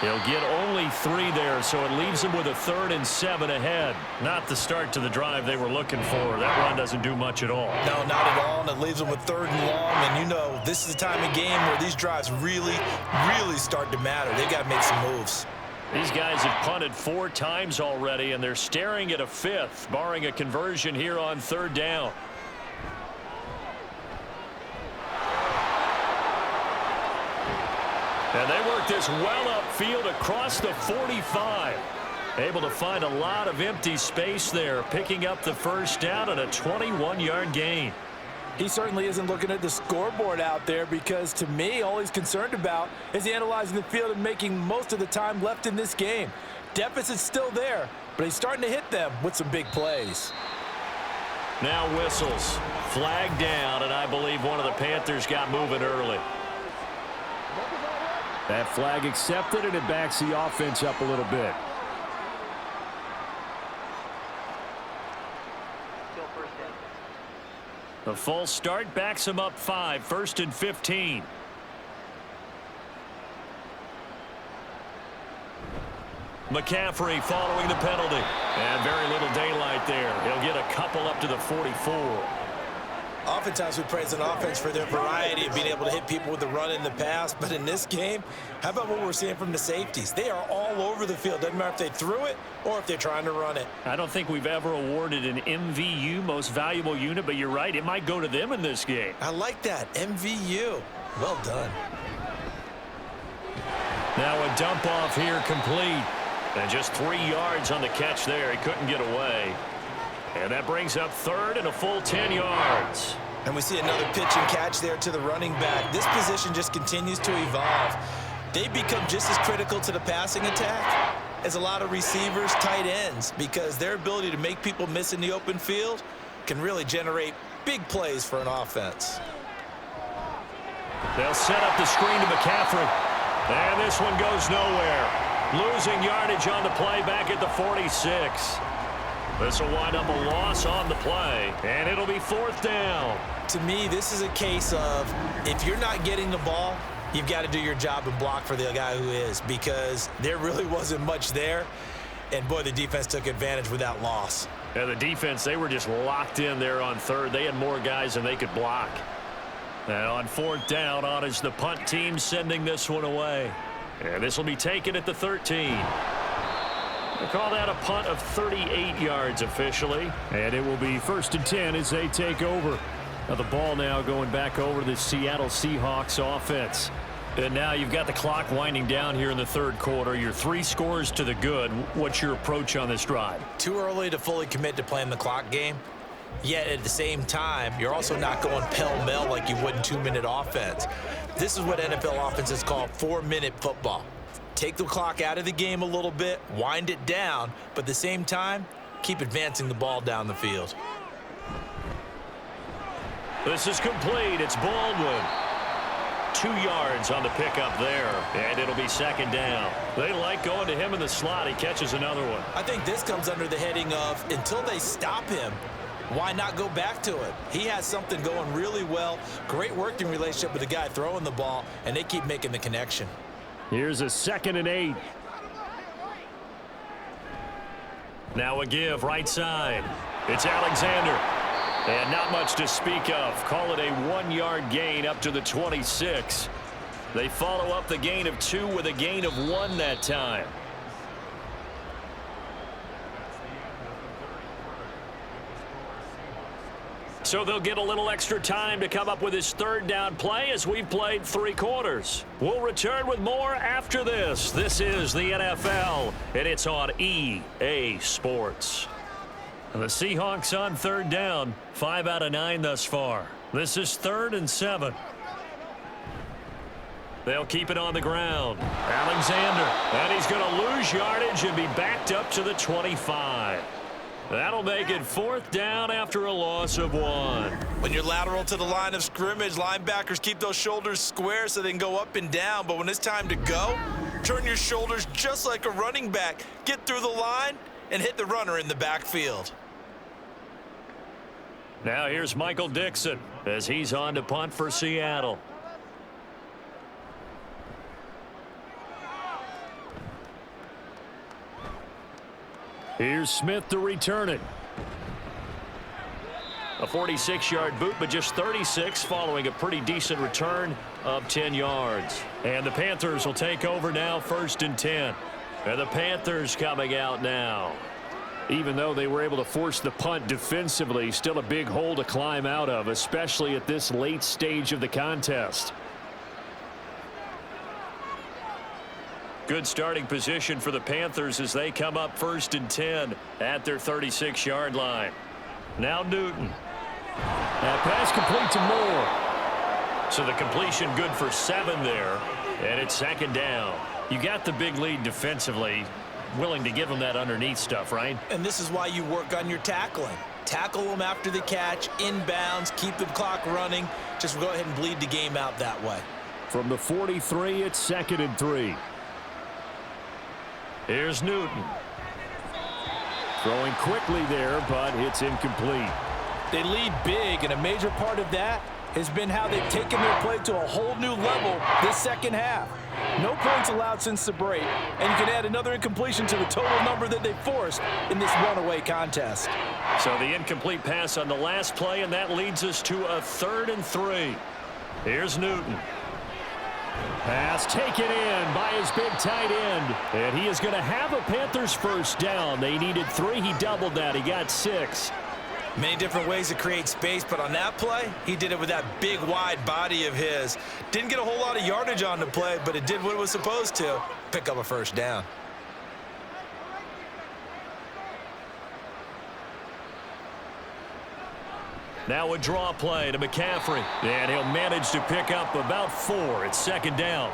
He'll get only 3 there, so it leaves him with a 3rd and 7 ahead. Not the start to the drive they were looking for. That run doesn't do much at all. No, not at all, and it leaves them with 3rd and long. And you know, this is the time of game where these drives really start to matter. They've got to make some moves. These guys have punted 4 times already, and they're staring at a 5th, barring a conversion here on 3rd down. And they work this well upfield across the 45. Able to find a lot of empty space there, picking up the first down and a 21-yard gain. He certainly isn't looking at the scoreboard out there because, to me, all he's concerned about is analyzing the field and making most of the time left in this game. Deficit's still there, but he's starting to hit them with some big plays. Now whistles. Flag down, and I believe one of the Panthers got moving early. That flag accepted, and it backs the offense up a little bit. The false start backs him up 5, 1st and 15. McCaffrey following the penalty. And very little daylight there. He'll get a couple up to the 44. Oftentimes we praise an offense for their variety of being able to hit people with the run in the pass, but in this game, how about what we're seeing from the safeties? They are all over the field. Doesn't matter if they threw it or if they're trying to run it. I don't think we've ever awarded an MVU, most valuable unit, but you're right, it might go to them in this game. I like that, MVU. Well done. Now a dump off here complete. And just 3 yards on the catch there. He couldn't get away. And that brings up 3rd and a full 10 yards. And we see another pitch and catch there to the running back. This position just continues to evolve. They become just as critical to the passing attack as a lot of receivers, tight ends, because their ability to make people miss in the open field can really generate big plays for an offense. They'll set up the screen to McCaffrey. And this one goes nowhere. Losing yardage on the play back at the 46. This will wind up a loss on the play, and it'll be 4th down. To me, this is a case of if you're not getting the ball, you've got to do your job and block for the guy who is, because there really wasn't much there. And, boy, the defense took advantage with that loss. And the defense, they were just locked in there on 3rd. They had more guys than they could block. And on 4th down, on is the punt team sending this one away. And this will be taken at the 13. They call that a punt of 38 yards officially. And it will be 1st and 10 as they take over. Now the ball now going back over to the Seattle Seahawks offense. And now you've got the clock winding down here in the 3rd quarter. You're 3 scores to the good. What's your approach on this drive? Too early to fully commit to playing the clock game. Yet at the same time, you're also not going pell-mell like you would in 2-minute offense. This is what NFL offenses call 4-minute football. Take the clock out of the game a little bit, wind it down, but at the same time, keep advancing the ball down the field. This is complete. It's Baldwin. 2 yards on the pickup there, and it'll be 2nd down. They like going to him in the slot. He catches another one. I think this comes under the heading of until they stop him, why not go back to it? He has something going really well. Great working relationship with the guy throwing the ball, and they keep making the connection. Here's a 2nd and 8. Now a give right side. It's Alexander. And not much to speak of. Call it a 1-yard gain up to the 26. They follow up the gain of 2 with a gain of 1 that time. So they'll get a little extra time to come up with his 3rd down play as we've played 3 quarters. We'll return with more after this. This is the NFL, and it's on EA Sports. And the Seahawks on 3rd down, 5 out of 9 thus far. This is 3rd and 7. They'll keep it on the ground. Alexander, and he's going to lose yardage and be backed up to the 25. That'll make it 4th down after a loss of 1. When you're lateral to the line of scrimmage, linebackers keep those shoulders square so they can go up and down. But when it's time to go, turn your shoulders just like a running back. Get through the line and hit the runner in the backfield. Now here's Michael Dixon as he's on to punt for Seattle. Here's Smith to return it. A 46-yard boot, but just 36 following a pretty decent return of 10 yards. And the Panthers will take over now, 1st and 10. And the Panthers coming out now. Even though they were able to force the punt defensively, still a big hole to climb out of, especially at this late stage of the contest. Good starting position for the Panthers as they come up 1st and 10 at their 36-yard line. Now Newton. That pass complete to Moore. So the completion good for 7 there, and it's 2nd down. You got the big lead defensively, willing to give them that underneath stuff, right? And this is why you work on your tackling. Tackle them after the catch, inbounds, keep the clock running. Just go ahead and bleed the game out that way. From the 43, it's 2nd and 3. Here's Newton. Throwing quickly there, but it's incomplete. They lead big, and a major part of that has been how they've taken their play to a whole new level this second half. No points allowed since the break, and you can add another incompletion to the total number that they forced in this runaway contest. So the incomplete pass on the last play, and that leads us to a 3rd and 3. Here's Newton. Pass taken in by his big tight end. And he is going to have a Panthers 1st down. They needed 3. He doubled that. He got 6. Many different ways to create space, but on that play, he did it with that big, wide body of his. Didn't get a whole lot of yardage on the play, but it did what it was supposed to. Pick up a 1st down. Now a draw play to McCaffrey. And he'll manage to pick up about 4. It's 2nd down.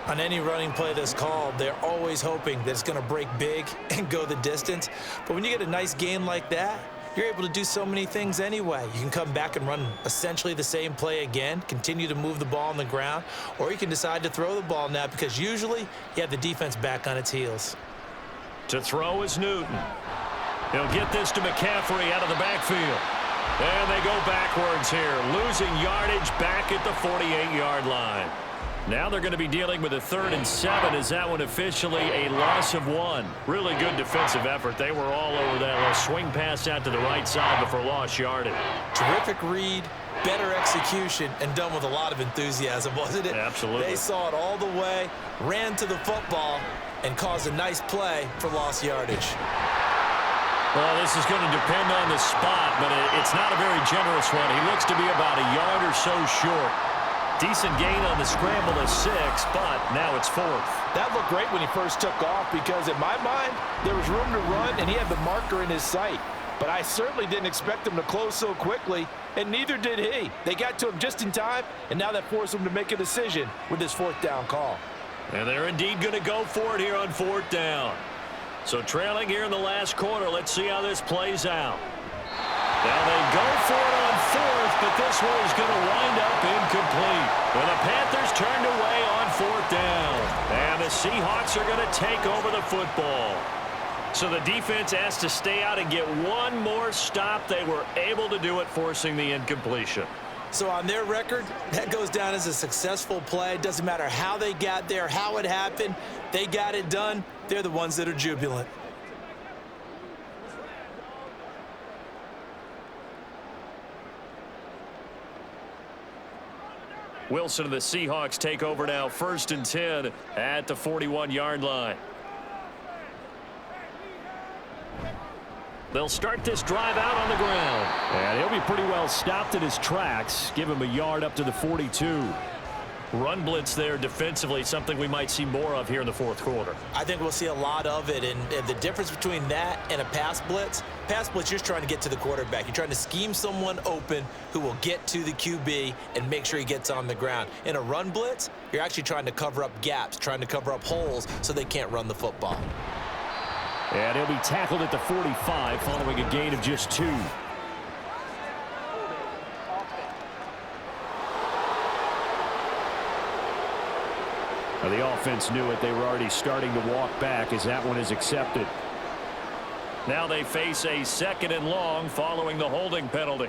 On any running play that's called, they're always hoping that it's going to break big and go the distance. But when you get a nice game like that, you're able to do so many things anyway. You can come back and run essentially the same play again, continue to move the ball on the ground, or you can decide to throw the ball now because usually you have the defense back on its heels. To throw is Newton. He'll get this to McCaffrey out of the backfield. And they go backwards here, losing yardage back at the 48-yard line. Now they're going to be dealing with a 3rd and 7. Is that one officially a loss of 1? Really good defensive effort. They were all over that little swing pass out to the right side before lost yardage. Terrific read, better execution, and done with a lot of enthusiasm, wasn't it? Absolutely. They saw it all the way, ran to the football, and caused a nice play for lost yardage. Well, this is going to depend on the spot, but it's not a very generous one. He looks to be about a yard or so short. Decent gain on the scramble of 6, but now it's 4th. That looked great when he first took off because, in my mind, there was room to run, and he had the marker in his sight. But I certainly didn't expect him to close so quickly, and neither did he. They got to him just in time, and now that forced him to make a decision with his 4th down call. And they're indeed going to go for it here on 4th down. So trailing here in the last quarter, let's see how this plays out. Now they go for it on 4th, but this one is going to wind up incomplete. Well, the Panthers turned away on 4th down. And the Seahawks are going to take over the football. So the defense has to stay out and get one more stop. They were able to do it, forcing the incompletion. So on their record, that goes down as a successful play. It doesn't matter how they got there, how it happened. They got it done. They're the ones that are jubilant. Wilson and the Seahawks take over now, 1st and 10 at the 41-yard line. They'll start this drive out on the ground. And he'll be pretty well stopped in his tracks. Give him a yard up to the 42. Run blitz there defensively, something we might see more of here in the 4th quarter. I think we'll see a lot of it, and the difference between that and a pass blitz, you're just trying to get to the quarterback. You're trying to scheme someone open who will get to the QB and make sure he gets on the ground. In a run blitz, you're actually trying to cover up gaps, trying to cover up holes so they can't run the football. And he'll be tackled at the 45 following a gain of just 2. Now the offense knew it. They were already starting to walk back as that one is accepted. Now they face a 2nd and long following the holding penalty.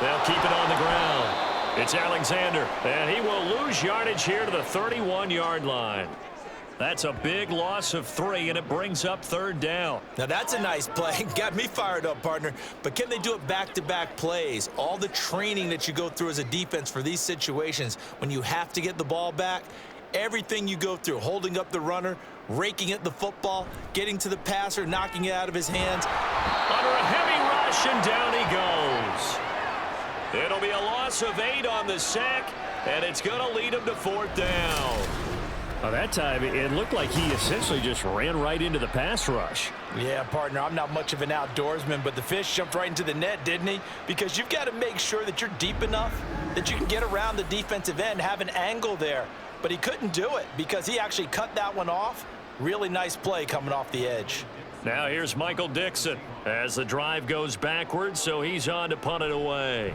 They'll keep it on the ground. It's Alexander, and he will lose yardage here to the 31-yard line. That's a big loss of 3, and it brings up 3rd down. Now that's a nice play. Got me fired up, partner. But can they do it back-to-back plays? All the training that you go through as a defense for these situations, when you have to get the ball back, everything you go through, holding up the runner, raking at the football, getting to the passer, knocking it out of his hands. Under a heavy rush, and down he goes. It'll be a loss of 8 on the sack, and it's going to lead him to 4th down. Well, that time, it looked like he essentially just ran right into the pass rush. Yeah, partner, I'm not much of an outdoorsman, but the fish jumped right into the net, didn't he? Because you've got to make sure that you're deep enough that you can get around the defensive end, have an angle there. But he couldn't do it because he actually cut that one off. Really nice play coming off the edge. Now here's Michael Dixon as the drive goes backwards, so he's on to punt it away.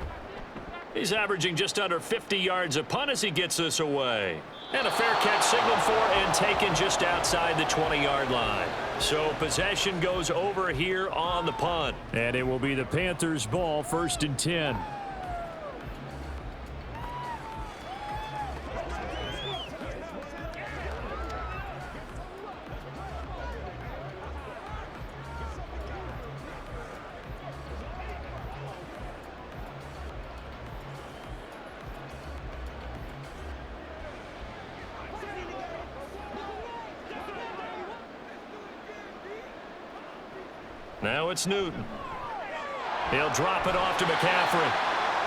He's averaging just under 50 yards a punt as he gets this away. And a fair catch signaled for and taken just outside the 20-yard line. So possession goes over here on the punt. And it will be the Panthers' ball, 1st and 10. Now it's Newton. He'll drop it off to McCaffrey.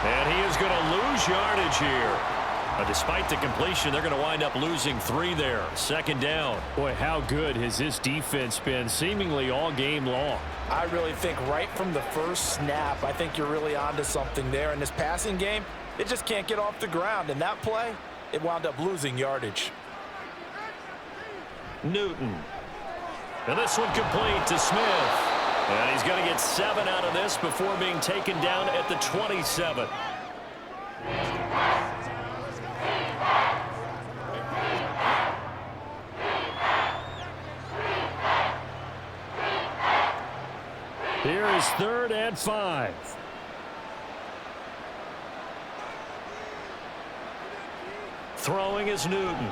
And he is going to lose yardage here. Despite the completion, they're going to wind up losing 3 there. 2nd down. Boy, how good has this defense been seemingly all game long? I really think right from the first snap, I think you're really onto something there. In this passing game, it just can't get off the ground. And that play, it wound up losing yardage. Newton. And this one complete to Smith. And he's going to get 7 out of this before being taken down at the 27. Here is 3rd and 5. Throwing is Newton.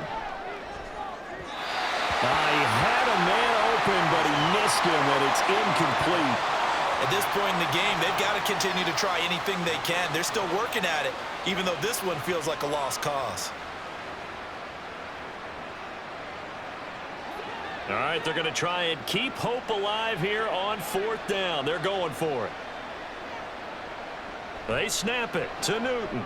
He had a man open, but he missed him, and it's incomplete. At this point in the game, they've got to continue to try anything they can. They're still working at it, even though this one feels like a lost cause. All right, they're going to try and keep hope alive here on 4th down. They're going for it. They snap it to Newton.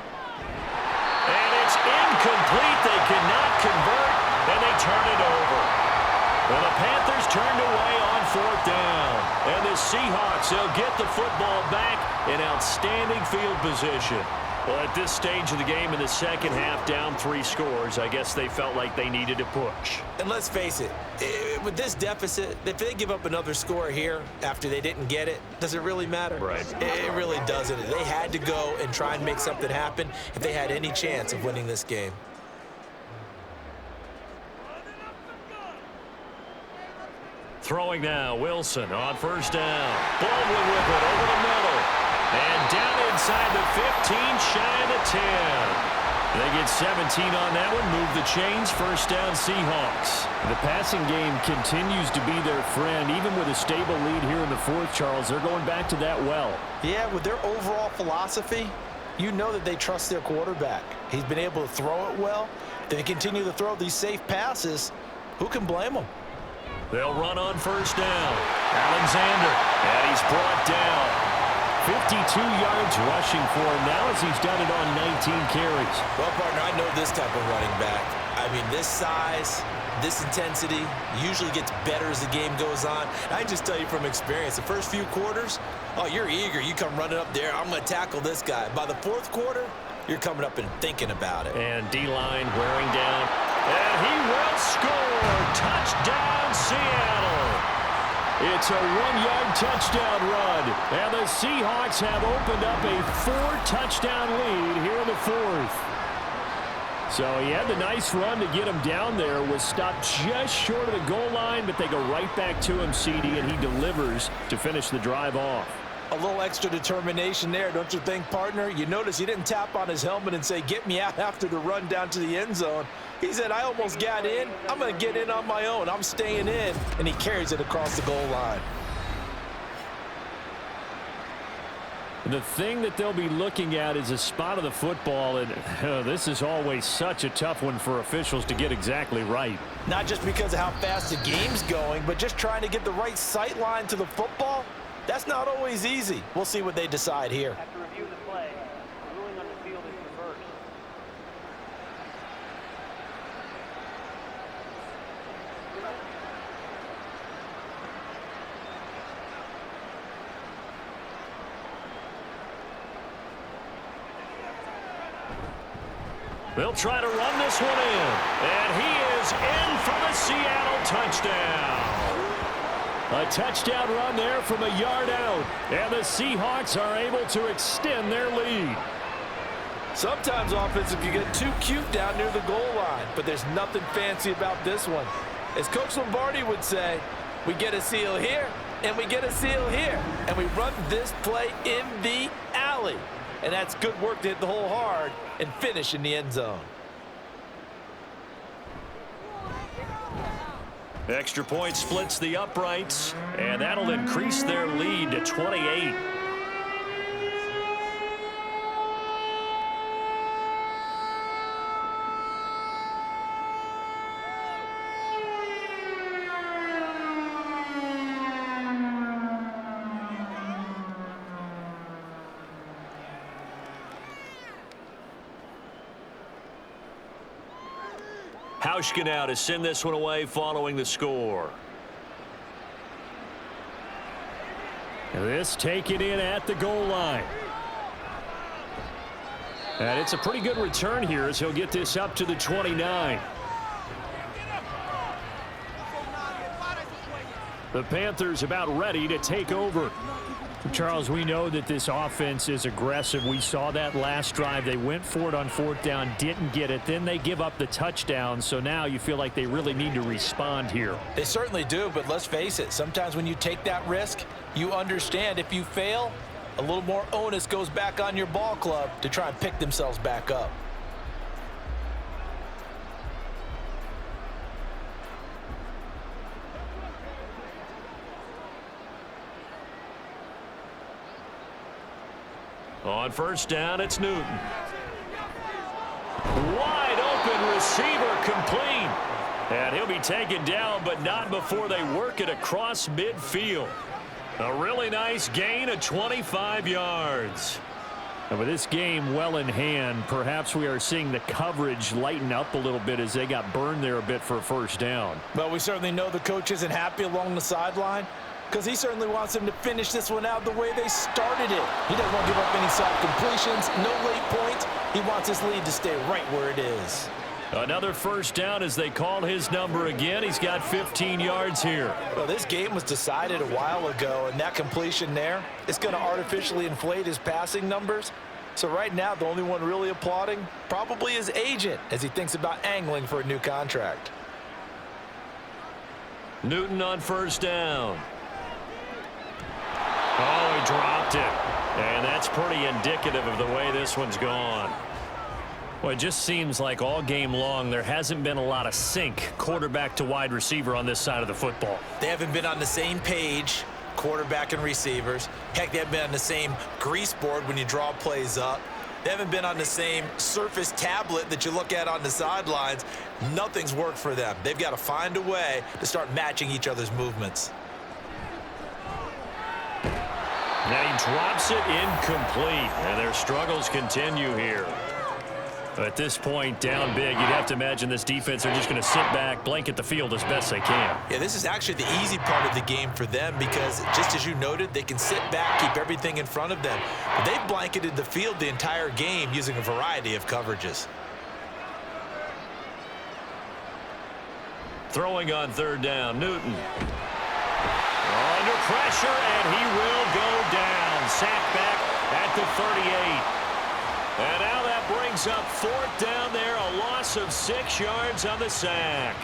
And it's incomplete. They cannot convert, and they turn it over. Well, the Panthers turned away on 4th down. And the Seahawks, they'll get the football back in outstanding field position. Well, at this stage of the game in the 2nd half, down 3 scores, I guess they felt like they needed to push. And let's face it, with this deficit, if they give up another score here after they didn't get it, does it really matter? Right. It really doesn't. They had to go and try and make something happen if they had any chance of winning this game. Throwing now, Wilson on 1st down. Baldwin with it over the middle. And down inside the 15, shy of the 10. They get 17 on that one, move the chains, first down Seahawks. The passing game continues to be their friend. Even with a stable lead here in the fourth, Charles, they're going back to that well. Yeah, with their overall philosophy, you know that they trust their quarterback. He's been able to throw it well. They continue to throw these safe passes. Who can blame them? They'll run on first down. Alexander, and he's brought down. 52 yards rushing for him now as he's done it on 19 carries. Well, partner, I know this type of running back. I mean, this size, this intensity usually gets better as the game goes on. I can just tell you from experience, the first few quarters, oh, you're eager. You come running up there, I'm going to tackle this guy. By the fourth quarter, you're coming up and thinking about it. And D-line wearing down. And he will score. Touchdown, Seattle. It's a 1-yard touchdown run. And the Seahawks have opened up a 4-touchdown lead here in the fourth. So he had the nice run to get him down there. Was stopped just short of the goal line, but they go right back to him, CD, and he delivers to finish the drive off. A little extra determination there, don't you think, partner? You notice he didn't tap on his helmet and say, get me out after the run down to the end zone. He said, I almost got in. I'm going to get in on my own. I'm staying in. And he carries it across the goal line. The thing that they'll be looking at is a spot of the football, and this is always such a tough one for officials to get exactly right. Not just because of how fast the game's going, but just trying to get the right sight line to the football. That's not always easy. We'll see what they decide here. After review of the play, the ruling on the field is reversed. They'll try to run this one in. And he is in for the Seattle touchdown. A touchdown run there from a yard out. And the Seahawks are able to extend their lead. Sometimes offenses can get too cute down near the goal line, but there's nothing fancy about this one. As Coach Lombardi would say, we get a seal here, and we get a seal here. And we run this play in the alley. And that's good work to hit the hole hard and finish in the end zone. Extra point splits the uprights, and that'll increase their lead to 28. Hauschka now to send this one away following the score. This taken in at the goal line. And it's a pretty good return here as he'll get this up to the 29. The Panthers about ready to take over. Charles, we know that this offense is aggressive. We saw that last drive. They went for it on fourth down, didn't get it. Then they give up the touchdown. So now you feel like they really need to respond here. They certainly do, but let's face it. Sometimes when you take that risk, you understand if you fail, a little more onus goes back on your ball club to try and pick themselves back up. On first down, it's Newton. Wide open receiver complete. And he'll be taken down, but not before they work it across midfield. A really nice gain of 25 yards. And with this game well in hand, perhaps we are seeing the coverage lighten up a little bit as they got burned there a bit for a first down. Well, we certainly know the coach isn't happy along the sideline, because he certainly wants them to finish this one out the way they started it. He doesn't want to give up any soft completions, no late points. He wants his lead to stay right where it is. Another first down as they call his number again. He's got 15 yards here. Well, this game was decided a while ago, and that completion there is going to artificially inflate his passing numbers. So right now, the only one really applauding probably his agent as he thinks about angling for a new contract. Newton on first down. Oh, he dropped it. And that's pretty indicative of the way this one's gone. Well, it just seems like all game long there hasn't been a lot of sync quarterback to wide receiver on this side of the football. They haven't been on the same page, quarterback and receivers. Heck, they haven't been on the same grease board when you draw plays up. They haven't been on the same Surface tablet that you look at on the sidelines. Nothing's worked for them. They've got to find a way to start matching each other's movements. Now he drops it incomplete, and their struggles continue here. At this point, down big, you'd have to imagine this defense are just going to sit back, blanket the field as best they can. Yeah, this is actually the easy part of the game for them because, just as you noted, they can sit back, keep everything in front of them. But they've blanketed the field the entire game using a variety of coverages. Throwing on third down, Newton. Under pressure, and he will go down. Sacked back at the 38. And now that brings up fourth down there, a loss of 6 yards on the sack.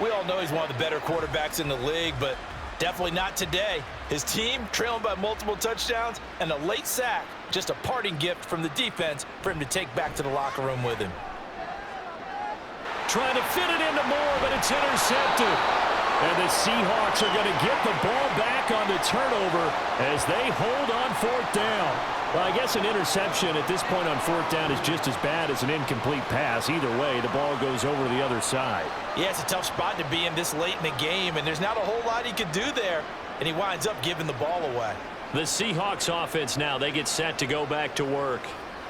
We all know he's one of the better quarterbacks in the league, but definitely not today. His team trailing by multiple touchdowns and a late sack, just a parting gift from the defense for him to take back to the locker room with him. Trying to fit it into Moore, but it's intercepted. And the Seahawks are going to get the ball back on the turnover as they hold on fourth down. Well, I guess an interception at this point on fourth down is just as bad as an incomplete pass. Either way, the ball goes over to the other side. Yeah, it's a tough spot to be in this late in the game, and there's not a whole lot he could do there, and he winds up giving the ball away. The Seahawks offense now, they get set to go back to work.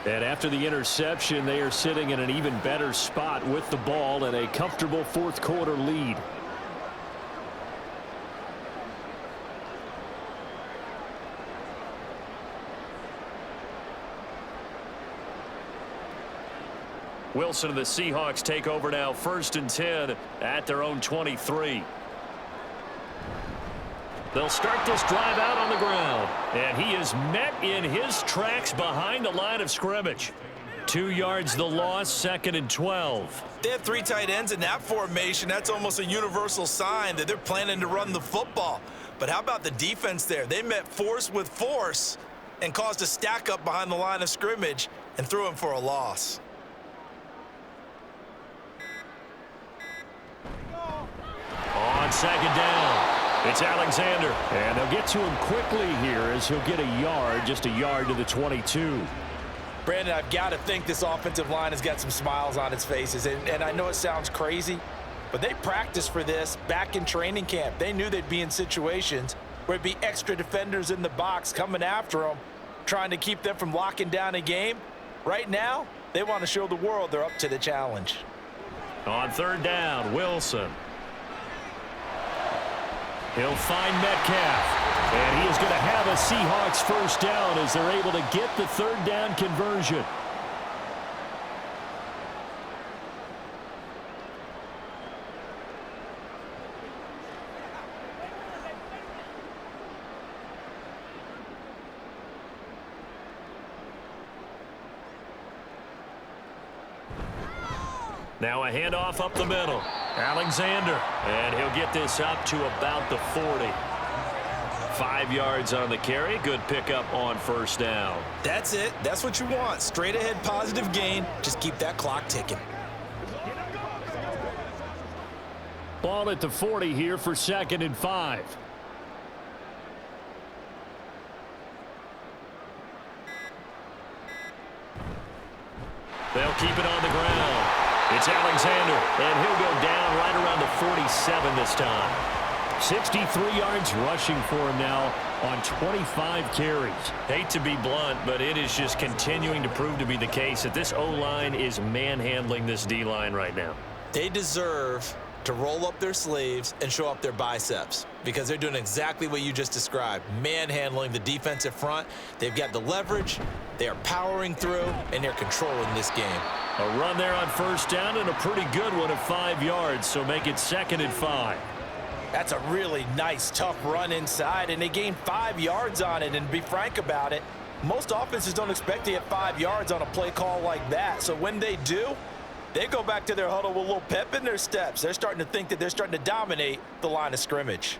And after the interception, they are sitting in an even better spot with the ball and a comfortable fourth quarter lead. Wilson and the Seahawks take over now, 1st and 10 at their own 23. They'll start this drive out on the ground, and he is met in his tracks behind the line of scrimmage. 2 yards the loss, 2nd and 12. They have 3 tight ends in that formation. That's almost a universal sign that they're planning to run the football. But how about the defense there? They met force with force and caused a stack up behind the line of scrimmage and threw him for a loss. On 2nd down, it's Alexander. And they'll get to him quickly here as he'll get a yard, just a yard to the 22. Brandon, I've got to think this offensive line has got some smiles on its faces. And I know it sounds crazy, but they practiced for this back in training camp. They knew they'd be in situations where it'd be extra defenders in the box coming after them, trying to keep them from locking down a game. Right now, they want to show the world they're up to the challenge. On 3rd down, Wilson. He'll find Metcalf, and he is going to have a Seahawks 1st down as they're able to get the 3rd down conversion. Now a handoff up the middle. Alexander, and he'll get this up to about the 40. 5 yards on the carry. Good pickup on 1st down. That's it. That's what you want. Straight ahead positive gain. Just keep that clock ticking. Ball at the 40 here for 2nd and 5. They'll keep it on the ground. It's Alexander, and he'll go down right around the 47 this time. 63 yards rushing for him now on 25 carries. Hate to be blunt, but it is just continuing to prove to be the case that this O-line is manhandling this D-line right now. They deserve to roll up their sleeves and show up their biceps because they're doing exactly what you just described, manhandling the defensive front. They've got the leverage, they are powering through, and they're controlling this game. A run there on 1st down and a pretty good one at 5 yards, so make it 2nd and 5. That's a really nice, tough run inside, and they gained 5 yards on it. And to be frank about it, most offenses don't expect to get 5 yards on a play call like that. So when they do, they go back to their huddle with a little pep in their steps. They're starting to think that they're starting to dominate the line of scrimmage.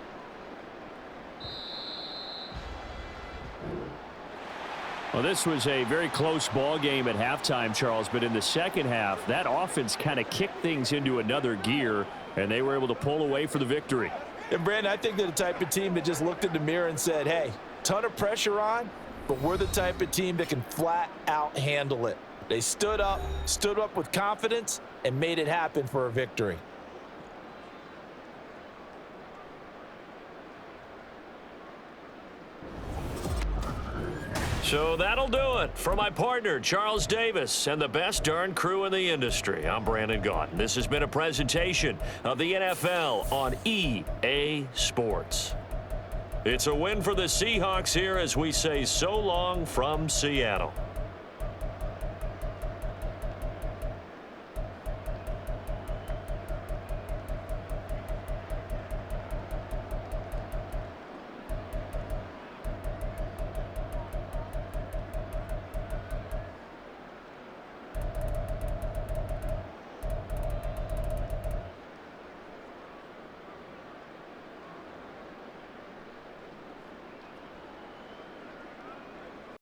Well, this was a very close ball game at halftime, Charles, but in the second half, that offense kind of kicked things into another gear, and they were able to pull away for the victory. And, Brandon, I think they're the type of team that just looked in the mirror and said, hey, ton of pressure on, but we're the type of team that can flat out handle it. They stood up with confidence, and made it happen for a victory. So that'll do it. For my partner, Charles Davis, and the best darn crew in the industry, I'm Brandon Gaudin. This has been a presentation of the NFL on EA Sports. It's a win for the Seahawks here as we say so long from Seattle.